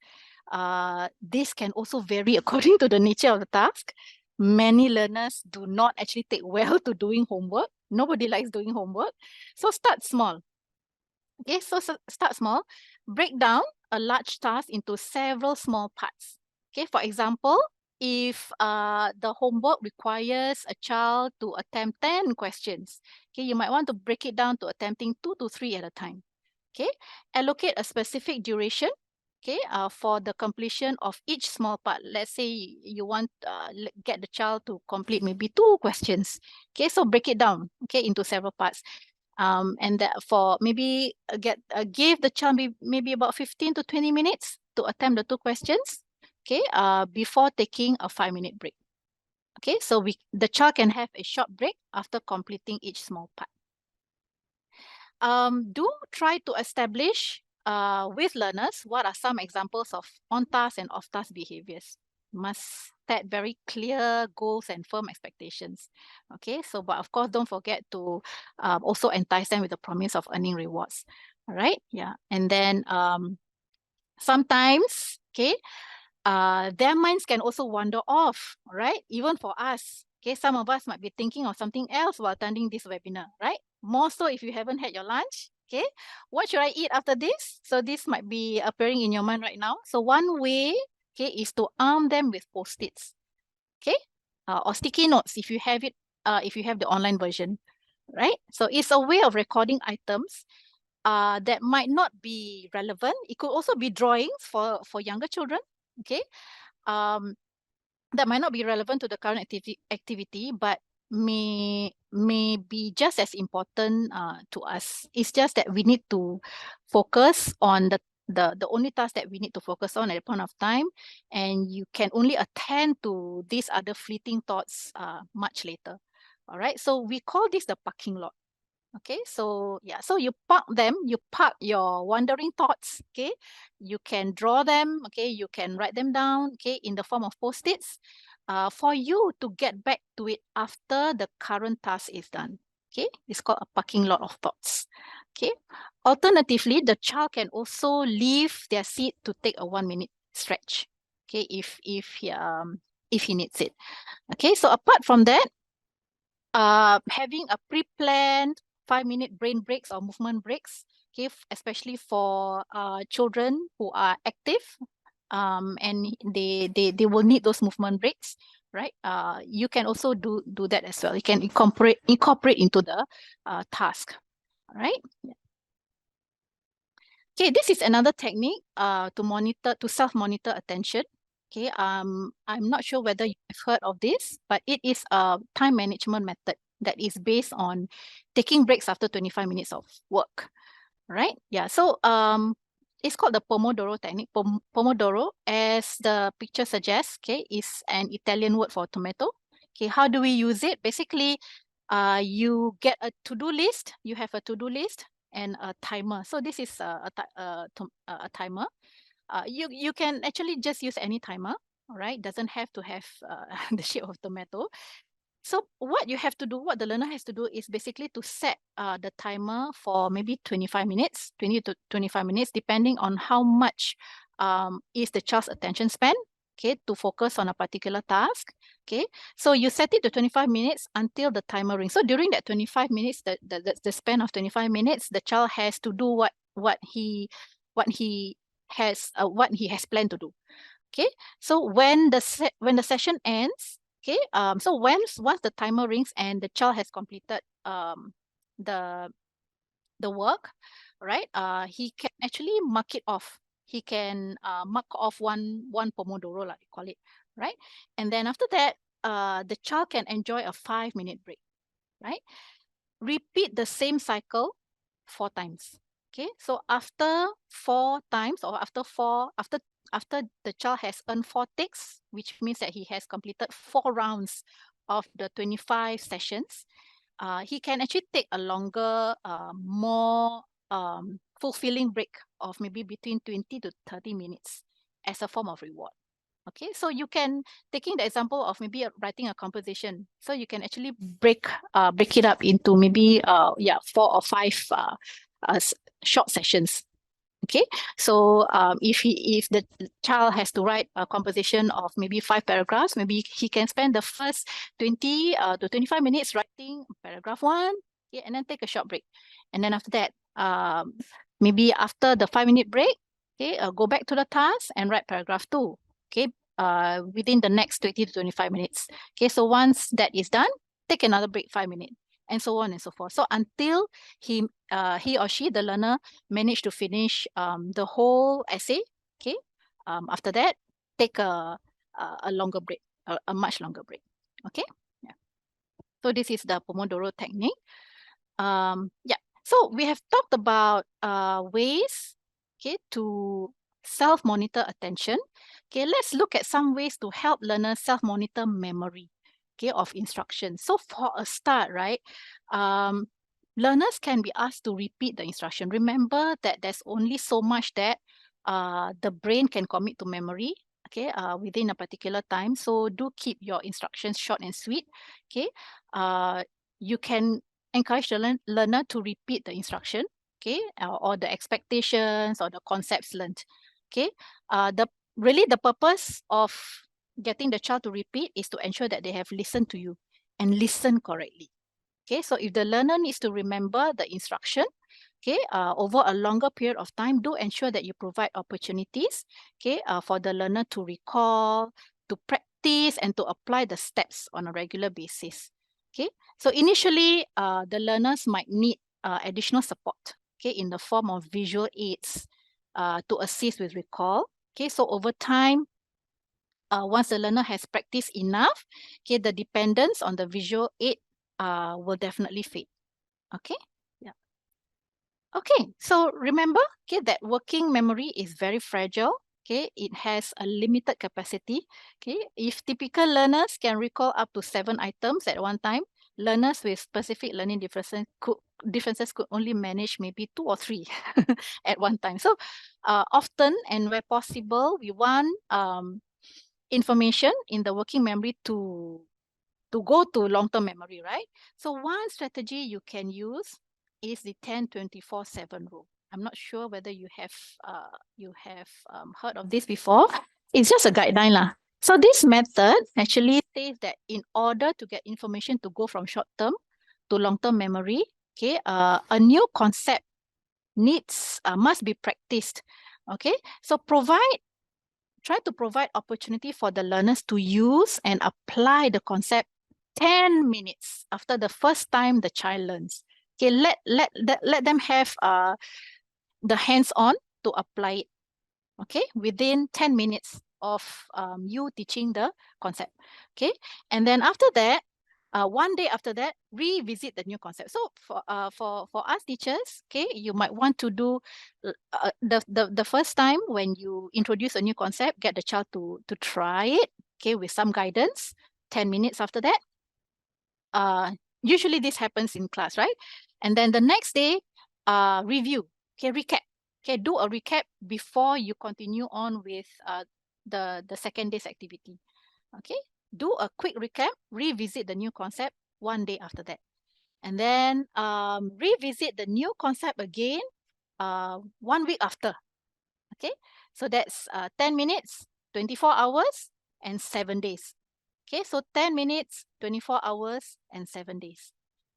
[SPEAKER 1] This can also vary according to the nature of the task. Many learners do not actually take well to doing homework. Nobody likes doing homework. So start small. Okay, so start small. Break down a large task into several small parts. Okay, for example, if the homework requires a child to attempt 10 questions, okay, you might want to break it down to attempting 2 to 3 at a time. Okay, allocate a specific duration, okay, for the completion of each small part. Let's say you want get the child to complete maybe 2 questions. Okay, so break it down, okay, into several parts. And that for maybe give the child maybe about 15 to 20 minutes to attempt the 2 questions, okay, before taking a 5-minute break. Okay, so the child can have a short break after completing each small part. Do try to establish with learners what are some examples of on-task and off-task behaviors. Must set very clear goals and firm expectations. Okay, so but of course, don't forget to also entice them with the promise of earning rewards. All right, yeah, and then sometimes, okay, their minds can also wander off, right? Even for us, okay, some of us might be thinking of something else while attending this webinar, right? More so if you haven't had your lunch, okay? What should I eat after this? So this might be appearing in your mind right now. So one way okay, is to arm them with post-its, okay, or sticky notes if you have it, if you have the online version, right? So it's a way of recording items that might not be relevant. It could also be drawings for younger children, okay, that might not be relevant to the current activity, but may be just as important to us. It's just that we need to focus on the only task that we need to focus on at a point of time, and you can only attend to these other fleeting thoughts much later. All right, so we call this the parking lot. Okay, so yeah, so you park them, you park your wandering thoughts, okay? You can draw them, okay? You can write them down, okay, in the form of post-its, for you to get back to it after the current task is done, okay? It's called a parking lot of thoughts, okay? Alternatively, the child can also leave their seat to take a 1-minute stretch, okay, if he needs it, okay? So apart from that, having a pre-planned 5-minute brain breaks or movement breaks, okay, especially for children who are active, and they will need those movement breaks, right? You can also do that as well. You can incorporate into the task, all right? Okay, this is another technique to self-monitor attention. Okay, I'm not sure whether you've heard of this, but it is a time management method that is based on taking breaks after 25 minutes of work, right? Yeah, so it's called the Pomodoro technique. Pomodoro, as the picture suggests, okay, is an Italian word for tomato. Okay, how do we use it? Basically, you get a to-do list, you have a to-do list and a timer. So this is a timer. You can actually just use any timer, all right? Doesn't have to have the shape of tomato. So what you have to do, what the learner has to do is basically to set the timer for maybe 25 minutes, 20 to 25 minutes, depending on how much is the child's attention span, okay, to focus on a particular task, okay. So you set it to 25 minutes until the timer rings. So during that 25 minutes, the span of 25 minutes, the child has to do what he has planned to do. Okay, so when the session ends, okay, so once the timer rings and the child has completed the work, right? He can actually mark it off. He can mark off one Pomodoro, like we call it, right? And then after that, the child can enjoy a 5-minute break, right? Repeat the same cycle 4 times. Okay, so after 4 times, or after the child has earned 4 ticks, which means that he has completed 4 rounds of the 25 sessions, he can actually take a longer, more fulfilling break of maybe between 20 to 30 minutes as a form of reward. Okay, so you can, taking the example of maybe writing a composition, so you can actually break it up into maybe 4 or 5 short sessions. Okay, so if the child has to write a composition of maybe 5 paragraphs, maybe he can spend the first 20 to 25 minutes writing paragraph 1, okay, and then take a short break, and then after that, maybe after the 5-minute break, okay, go back to the task and write paragraph 2. Okay, within the next 20 to 25 minutes. Okay, so once that is done, take another break, 5 minutes, and so on and so forth. So until he or she, the learner, managed to finish the whole essay. Okay, after that, take a longer break, a much longer break. Okay, yeah. So this is the Pomodoro technique. Yeah. So we have talked about ways, okay, to self-monitor attention. Okay, let's look at some ways to help learners self-monitor memory, okay, of instruction. So for a start, right, learners can be asked to repeat the instruction. Remember that there's only so much that the brain can commit to memory, okay, within a particular time. So do keep your instructions short and sweet, okay. You can encourage the learner to repeat the instruction, okay, or the expectations or the concepts learned, okay. The purpose of getting the child to repeat is to ensure that they have listened to you and listen correctly. Okay, so if the learner needs to remember the instruction, okay, over a longer period of time, do ensure that you provide opportunities, okay, for the learner to recall, to practice, and to apply the steps on a regular basis. Okay, so initially, the learners might need additional support, okay, in the form of visual aids to assist with recall. Okay, so over time, once the learner has practiced enough, okay, the dependence on the visual aid will definitely fade. Okay, yeah. Okay, so remember, okay, that working memory is very fragile. Okay, it has a limited capacity. Okay, if typical learners can recall up to 7 items at one time, learners with specific learning differences could only manage maybe 2 or 3 at one time. So often and where possible, we want information in the working memory to go to long-term memory, right? So one strategy you can use is the 10-24-7 rule. I'm not sure whether you have heard of this before. It's just a guideline lah. So this method actually says that in order to get information to go from short-term to long-term memory, okay, a new concept must be practiced. Okay, so try to provide opportunity for the learners to use and apply the concept 10 minutes after the first time the child learns. Okay, let them have the hands-on to apply it. Okay, within 10 minutes of you teaching the concept. Okay, and then after that, one day after that, revisit the new concept. So for us teachers, okay, you might want to do the first time when you introduce a new concept, get the child to try it, okay, with some guidance. 10 minutes after that, usually this happens in class, right? And then the next day, review, okay, recap. Okay, do a recap before you continue on with the second day's activity. Okay, do a quick recap, revisit the new concept one day after that. And then revisit the new concept again 1 week after. Okay, so that's 10 minutes, 24 hours, and 7 days. Okay, so 10 minutes, 24 hours, and 7 days.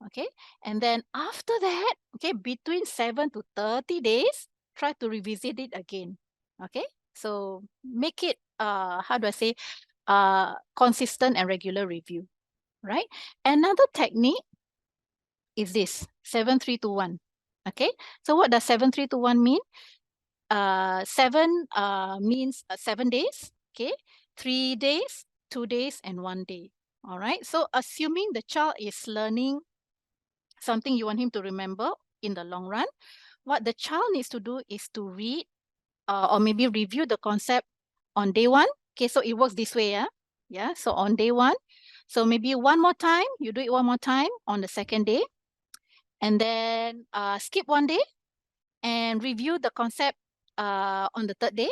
[SPEAKER 1] Okay, and then after that, okay, between 7 to 30 days, try to revisit it again. Okay, so make it, how do I say, consistent and regular review, right? Another technique is this 7-3-2-1. Okay, so what does 7-3-2-1 mean? 7 means 7 days. Okay, 3 days, 2 days, and 1 day. All right, so assuming the child is learning something you want him to remember in the long run, what the child needs to do is to read or maybe review the concept on day 1. Okay, so it works this way, yeah. So on day 1, so maybe one more time, you do it one more time on the second day, and then skip 1 day and review the concept on the third day.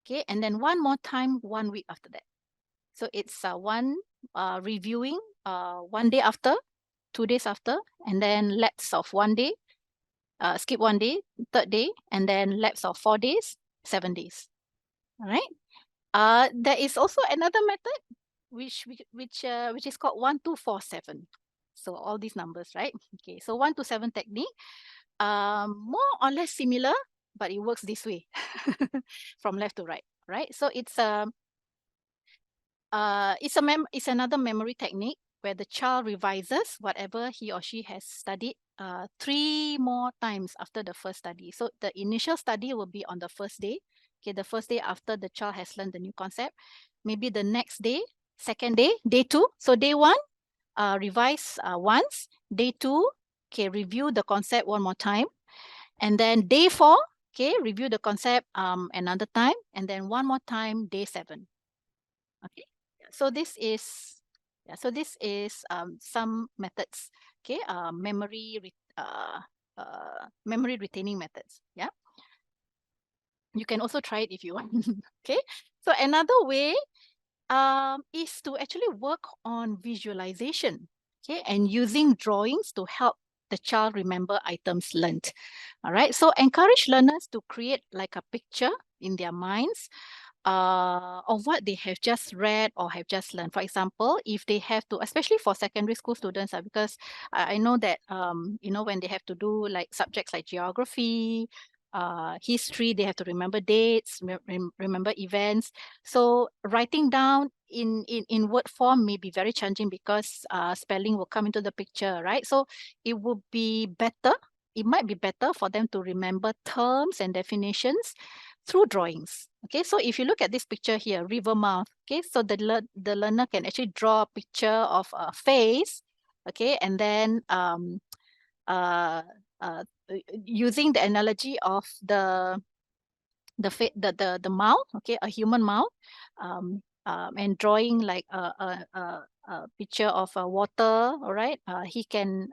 [SPEAKER 1] Okay, and then one more time 1 week after that. So it's one reviewing 1 day after, 2 days after, and then lapse of 1 day, skip 1 day, third day, and then lapse of 4 days, 7 days. All right. There is also another method which is called 1-2-4-7. So all these numbers, right? Okay, so 1-2-7 technique, more or less similar, but it works this way from left to right, right? So it's another memory technique where the child revises whatever he or she has studied 3 more times after the first study. So the initial study will be on the first day. Okay, the first day after the child has learned the new concept. Maybe the next day, second day, day 2. So day 1, revise once. Day 2, okay, review the concept one more time. And then day 4, okay, review the concept another time. And then one more time, day 7. Okay, so this is some methods. Okay, memory retaining methods. Yeah, you can also try it if you want. Okay, so another way is to actually work on visualization. Okay, and using drawings to help the child remember items learned. All right, so encourage learners to create like a picture in their minds of what they have just read or have just learned. For example, if they have to, especially for secondary school students, because I know that when they have to do like subjects like geography, history, they have to remember dates, remember events. So writing down in word form may be very challenging because spelling will come into the picture, right? So it would be better. It might be better for them to remember terms and definitions through drawings. Okay, so if you look at this picture here, river mouth. Okay, so the learner can actually draw a picture of a face. Okay, and then uh, using the analogy of the mouth, okay, a human mouth, and drawing like a picture of water. All right, he can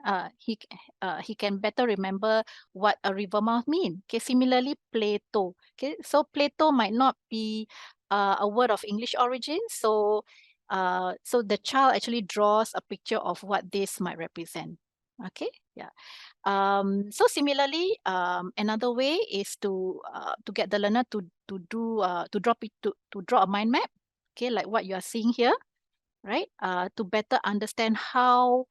[SPEAKER 1] better remember what a river mouth mean. Okay, similarly, Plato. Okay, so Plato might not be a word of English origin, so the child actually draws a picture of what this might represent. Okay, yeah. So similarly, another way is to get the learner to draw a mind map, okay, like what you are seeing here, right? To better understand how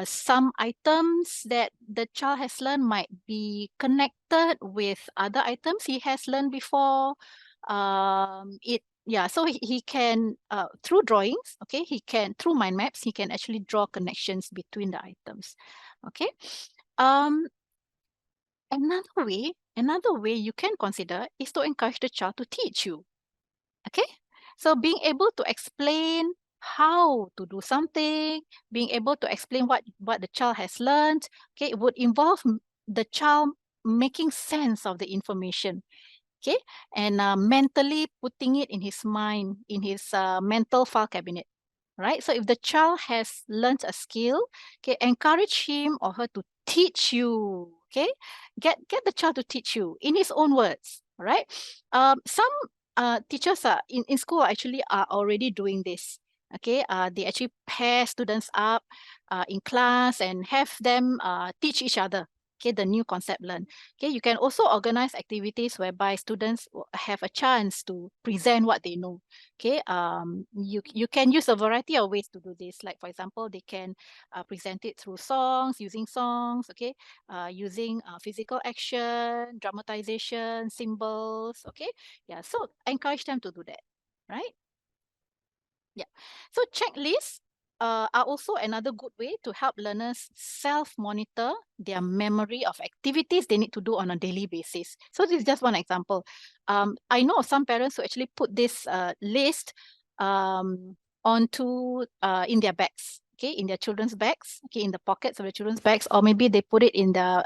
[SPEAKER 1] some items that the child has learned might be connected with other items he has learned before. So he can through drawings, okay, through mind maps, he can actually draw connections between the items. Okay. Um, Another way you can consider is to encourage the child to teach you. Okay, so being able to explain how to do something, being able to explain what the child has learned, okay, it would involve the child making sense of the information, okay, and mentally putting it in his mind, in his mental file cabinet. Right, so if the child has learned a skill, okay, encourage him or her to teach you. Okay, get the child to teach you in his own words. All right. Some teachers are in school actually are already doing this. Okay, they actually pair students up in class and have them teach each other, okay, the new concept learned. Okay, you can also organize activities whereby students have a chance to present what they know. Okay, you can use a variety of ways to do this. Like for example, they can present it through songs, using songs. Okay, using physical action, dramatization, symbols. Okay, yeah. So encourage them to do that, right? Yeah. So checklists are also another good way to help learners self-monitor their memory of activities they need to do on a daily basis. So this is just one example. I know of some parents who actually put this list onto in their bags. Okay, in their children's bags, okay, in the pockets of the children's bags, or maybe they put it in the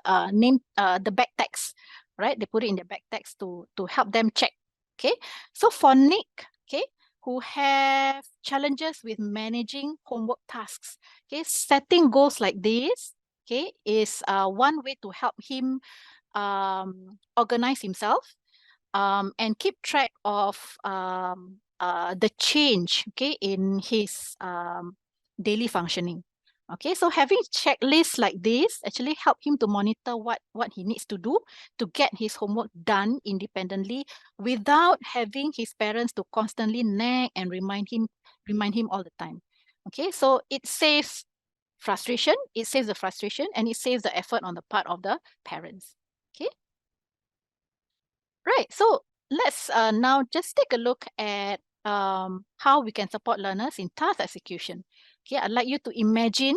[SPEAKER 1] the bag tags, right? They put it in their bag tags to help them check. Okay, so for Nick, okay, who have challenges with managing homework tasks. Okay, setting goals like this, okay, is one way to help him organize himself and keep track of the change, okay, in his daily functioning. Okay, so having checklists like this actually help him to monitor what he needs to do to get his homework done independently without having his parents to constantly nag and remind him all the time. Okay, so it saves frustration, and it saves the effort on the part of the parents. Okay. Right, so let's now just take a look at how we can support learners in task execution. Okay, I'd like you to imagine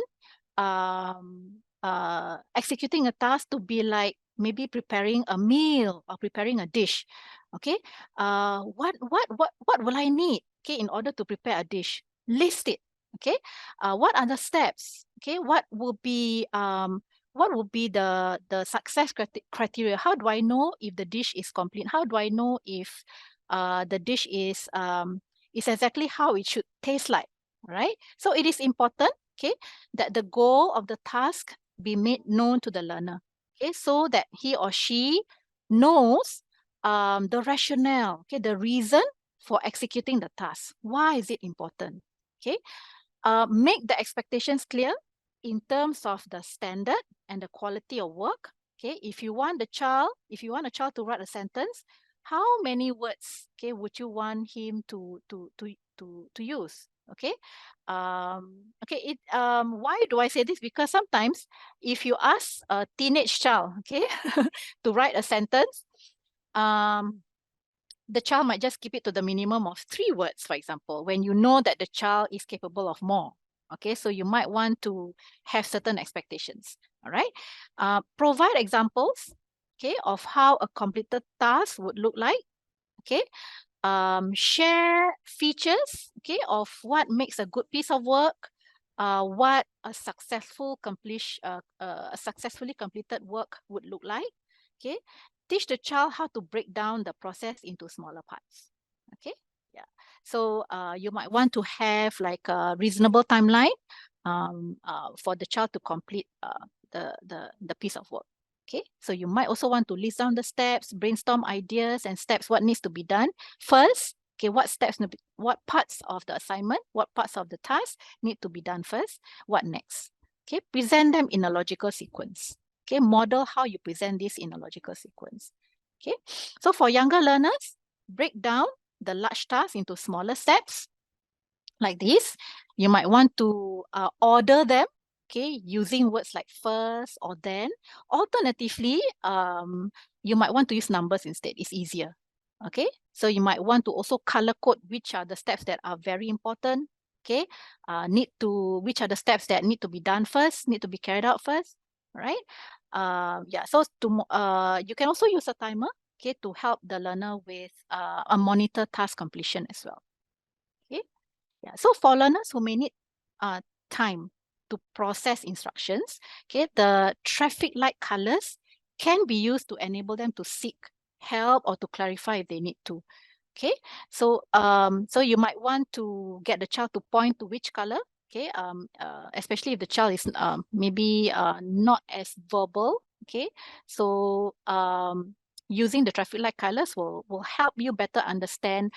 [SPEAKER 1] executing a task to be like maybe preparing a meal or preparing a dish. Okay, what will I need? Okay, in order to prepare a dish, list it. Okay, what are the steps? Okay, what will be the success criteria? How do I know if the dish is complete? How do I know if the dish is exactly how it should taste like? Right. So it is important, okay, that the goal of the task be made known to the learner. Okay, so that he or she knows the rationale, okay, the reason for executing the task. Why is it important? Okay, make the expectations clear in terms of the standard and the quality of work. Okay, if you want a child to write a sentence, how many words, okay, would you want him to use? Okay. Why do I say this? Because sometimes if you ask a teenage child, okay, to write a sentence, the child might just keep it to the minimum of 3 words, for example, when you know that the child is capable of more. Okay, so you might want to have certain expectations. All right. Provide examples, okay, of how a completed task would look like. Okay. Share features, okay, of what makes a good piece of work, what a successfully completed work would look like. Okay, teach the child how to break down the process into smaller parts. Okay, yeah. So you might want to have like a reasonable timeline for the child to complete the piece of work. Okay, so you might also want to list down the steps, brainstorm ideas and steps, what needs to be done first. Okay, what parts of the assignment, what parts of the task need to be done first, what next. Okay, present them in a logical sequence. Okay, model how you present this in a logical sequence. Okay, so for younger learners, break down the large tasks into smaller steps like this. You might want to order them, okay, using words like first or then. Alternatively, you might want to use numbers instead. It's easier. Okay, so you might want to also color code which are the steps that are very important. Okay, which are the steps that need to be done first, need to be carried out first. Right. Yeah. So you can also use a timer, okay, to help the learner with a monitor task completion as well. Okay. Yeah, so for learners who may need time to process instructions, okay, the traffic light colors can be used to enable them to seek help or to clarify if they need to. Okay, so so you might want to get the child to point to which color. Okay, especially if the child is maybe not as verbal. Okay, so using the traffic light colors will help you better understand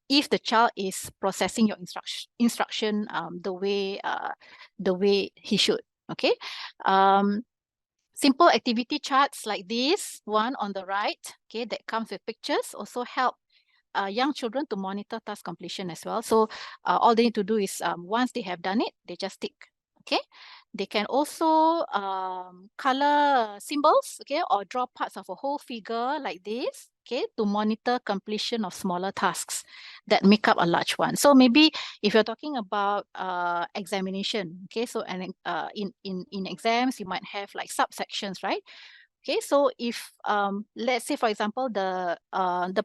[SPEAKER 1] if the child is processing your instruction the way he should. Okay, simple activity charts like this one on the right, okay, that comes with pictures also help young children to monitor task completion as well. So all they need to do is once they have done it, they just tick. Okay, they can also color symbols, okay, or draw parts of a whole figure like this, okay, to monitor completion of smaller tasks that make up a large one. So maybe if you're talking about examination, okay, so in exams you might have like subsections, right? Okay, so if let's say for example the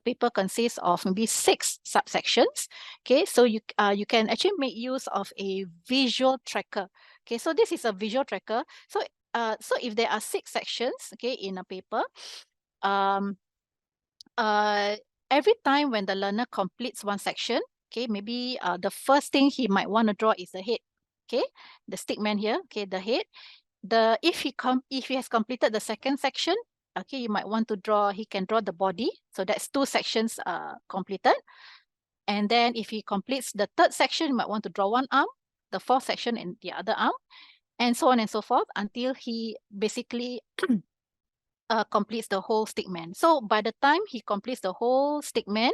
[SPEAKER 1] paper consists of maybe 6 subsections, okay, so you can actually make use of a visual tracker. Okay, so this is a visual tracker. So so if there are 6 sections, okay, in a paper, um, every time when the learner completes one section, okay, maybe the first thing he might want to draw is the head. Okay, the stickman here, okay, the head. If he has completed the second section, okay, you might want to he can draw the body. So that's 2 sections completed. And then if he completes the third section, you might want to draw one arm, the fourth section and the other arm, and so on and so forth until he basically completes the whole stickman. So by the time he completes the whole stickman,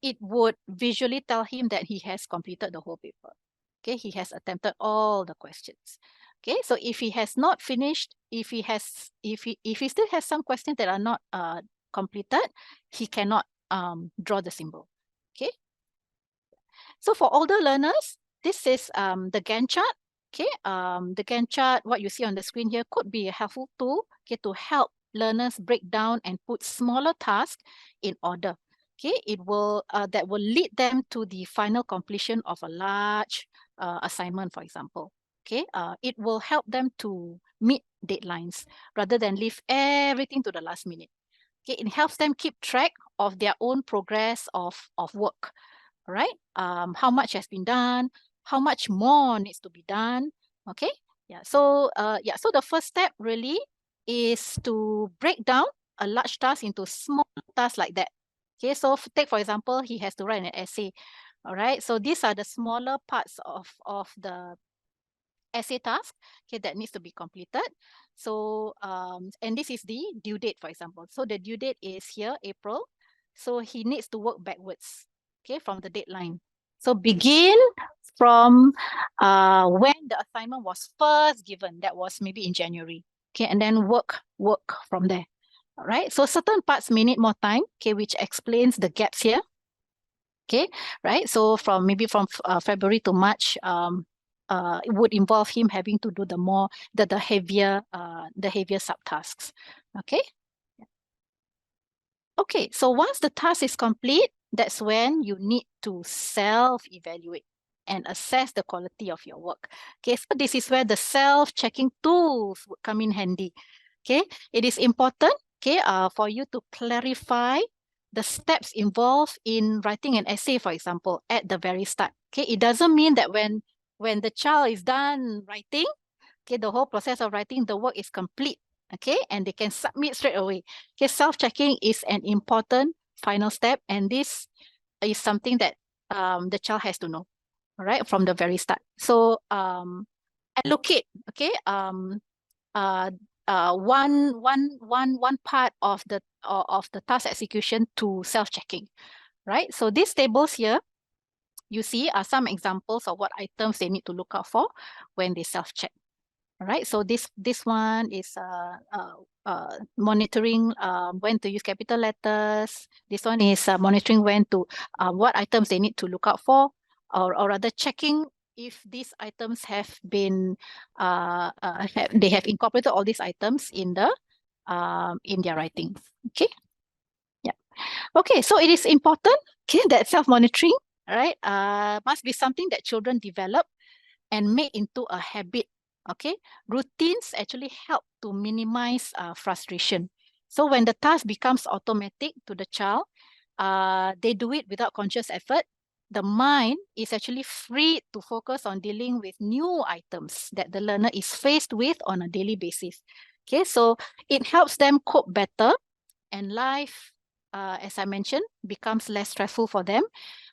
[SPEAKER 1] it would visually tell him that he has completed the whole paper. Okay, he has attempted all the questions. Okay, so if he has not finished, if he still has some questions that are not completed, he cannot draw the symbol. Okay, so for older learners, this is the Gantt chart. Okay, the Gantt chart, what you see on the screen here, could be a helpful tool, okay, to help learners break down and put smaller tasks in order. Okay, that will lead them to the final completion of a large assignment, for example. Okay, it will help them to meet deadlines rather than leave everything to the last minute. Okay, it helps them keep track of their own progress of work. Right? How much has been done? How much more needs to be done? Okay. Yeah. So so the first step really is to break down a large task into small tasks like that. Okay. So take for example, he has to write an essay. All right. So these are the smaller parts of the essay task, okay, that needs to be completed. So, and this is the due date, for example. So the due date is here, April. So he needs to work backwards, okay, from the deadline. So begin from when the assignment was first given, that was maybe in January, okay, and then work from there. All right, so certain parts may need more time, okay, which explains the gaps here. Okay, right? So from maybe from February to March, it would involve him having to do the heavier subtasks. Okay. Okay, so once the task is complete, that's when you need to self-evaluate and assess the quality of your work. Okay, so this is where the self-checking tools would come in handy. Okay, it is important, okay, for you to clarify the steps involved in writing an essay, for example, at the very start. Okay, it doesn't mean that when the child is done writing, okay, the whole process of writing the work is complete, okay, and they can submit straight away. Okay, self-checking is an important final step, and this is something that the child has to know, all right, from the very start. So allocate, okay, one part of the task execution to self-checking, right? So these tables here, you see, are some examples of what items they need to look out for when they self-check. All right, so this one is monitoring when to use capital letters. This one is monitoring when to what items they need to look out for, or rather checking if these items have been they have incorporated all these items in their writing. Okay, yeah. Okay, so it is important, okay, that self-monitoring, right, must be something that children develop and make into a habit. Okay, routines actually help to minimize frustration. So when the task becomes automatic to the child, they do it without conscious effort. The mind is actually free to focus on dealing with new items that the learner is faced with on a daily basis. Okay, so it helps them cope better, and life, as I mentioned, becomes less stressful for them,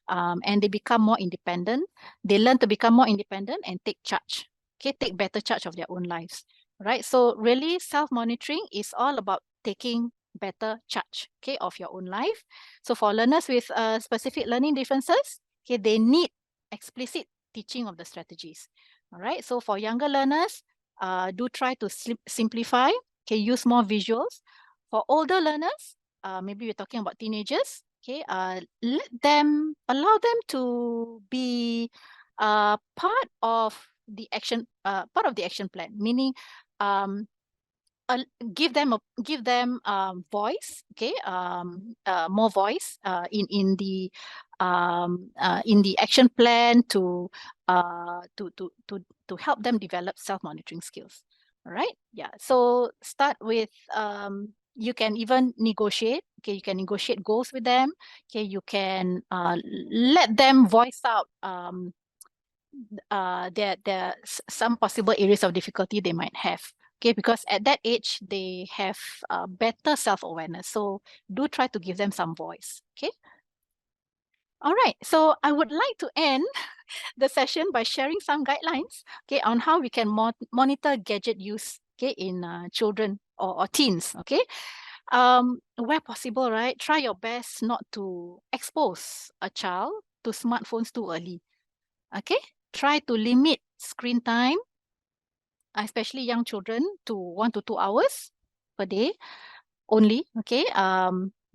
[SPEAKER 1] and they become more independent. They learn to become more independent and take charge. Okay, take better charge of their own lives. Right. So really, self-monitoring is all about taking better charge, okay, of your own life. So for learners with specific learning differences, okay, they need explicit teaching of the strategies. All right. So for younger learners, do try to simplify. Okay, use more visuals. For older learners, maybe we're talking about teenagers. Okay, allow them to be part of the action plan. Meaning, um, give them voice. Okay, more voice in the action plan to help them develop self-monitoring skills. All right, yeah. So start with you can even negotiate. Okay, you can negotiate goals with them. Okay, you can let them voice out there some possible areas of difficulty they might have. Okay, because at that age they have better self-awareness. So do try to give them some voice. Okay. All right. So I would like to end the session by sharing some guidelines, okay, on how we can monitor gadget use, okay, in children or teens. Okay. Where possible, right? Try your best not to expose a child to smartphones too early. Okay. Try to limit screen time, especially young children, to 1 to 2 hours per day only. Okay.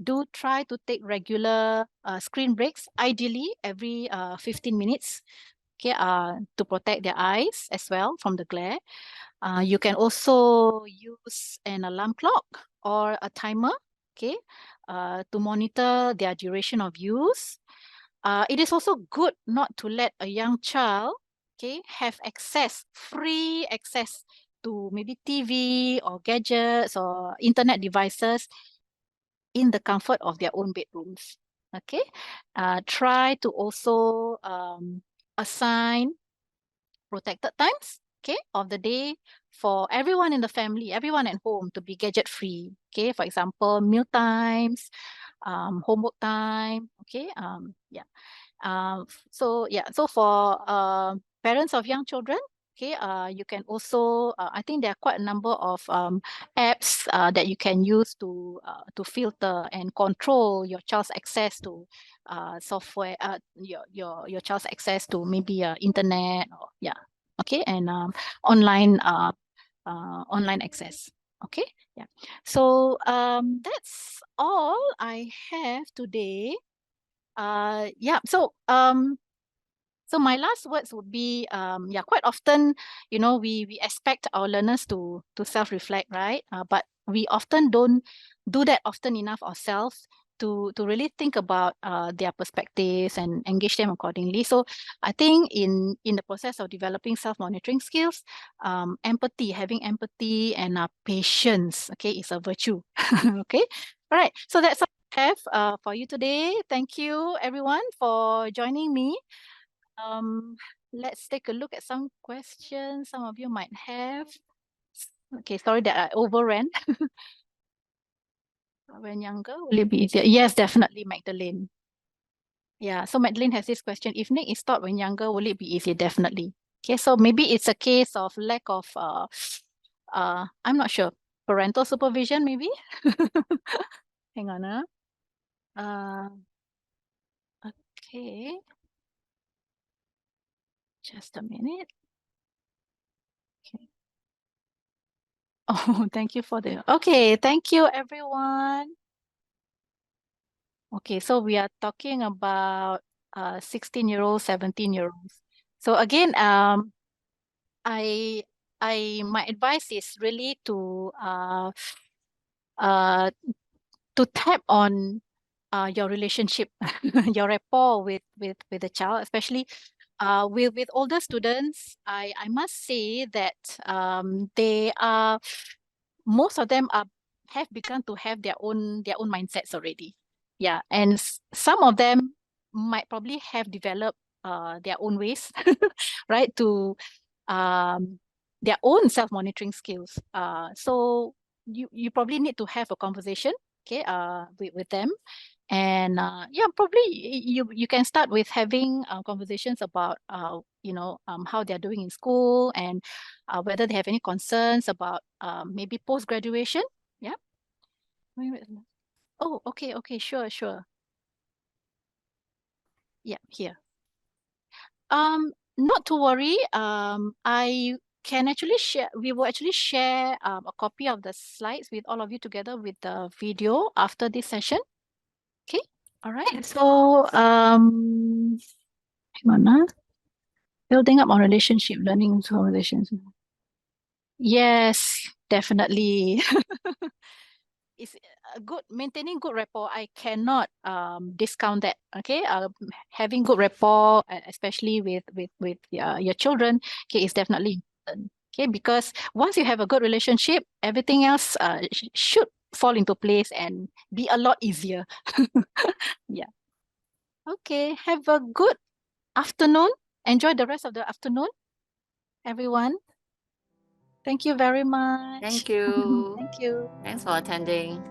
[SPEAKER 1] Do try to take regular screen breaks, ideally every 15 minutes. Okay. To protect their eyes as well from the glare. You can also use an alarm clock or a timer. Okay. To monitor their duration of use. It is also good not to let a young child, okay, have free access to maybe TV or gadgets or internet devices in the comfort of their own bedrooms. Okay, try to also assign protected times, okay, of the day for everyone in the family, everyone at home to be gadget free. Okay, for example, meal times, homework time. Okay, yeah. So for parents of young children, Okay, you can also, I think there are quite a number of apps that you can use to filter and control your child's access to software, your child's access to maybe internet, or yeah, okay, and online online access. Okay, yeah. So that's all I have today. Yeah. So my last words would be, yeah, quite often, we expect our learners to self-reflect, right? But we often don't do that often enough ourselves to really think about their perspectives and engage them accordingly. So I think in the process of developing self-monitoring skills, having empathy and patience, okay, is a virtue. Okay, all right. So that's all I have for you today. Thank you, everyone, for joining me. Um, let's take a look at some questions some of you might have. Okay, sorry that I overran. When younger, will it be easier? Yes, definitely, Magdalene. Yeah, so Magdalene has this question. If Nick is taught when younger, will it be easier? Definitely. Okay, so maybe it's a case of lack of, I'm not sure, parental supervision, maybe? Hang on, okay. Just a minute. Okay. Oh, thank you for the, okay, thank you, everyone. Okay, so we are talking about 16-year-olds, 17-year-olds. So again, I my advice is really uh to tap on your relationship, your rapport with the child, especially with older students. I must say that they are, most of them have begun to have their own mindsets already. Yeah, and some of them might probably have developed their own ways, right, to um, their own self-monitoring skills. So you probably need to have a conversation, okay, with them. And yeah, probably you can start with having conversations about how they're doing in school, and whether they have any concerns about maybe post-graduation. Yeah. Oh, okay, sure. Yeah, here. Not to worry. I can actually share. We will actually share a copy of the slides with all of you together with the video after this session. Okay. All right. So hang on, building up on relationship, learning through relations. Yes, definitely. It's a good, maintaining good rapport. I cannot discount that. Okay, having good rapport, especially with your children, okay, is definitely important. Okay, because once you have a good relationship, everything else should fall into place and be a lot easier. Yeah. Okay. Have a good afternoon. Enjoy the rest of the afternoon, everyone. Thank you very much.
[SPEAKER 2] Thank you.
[SPEAKER 1] Thank you.
[SPEAKER 2] Thanks for attending.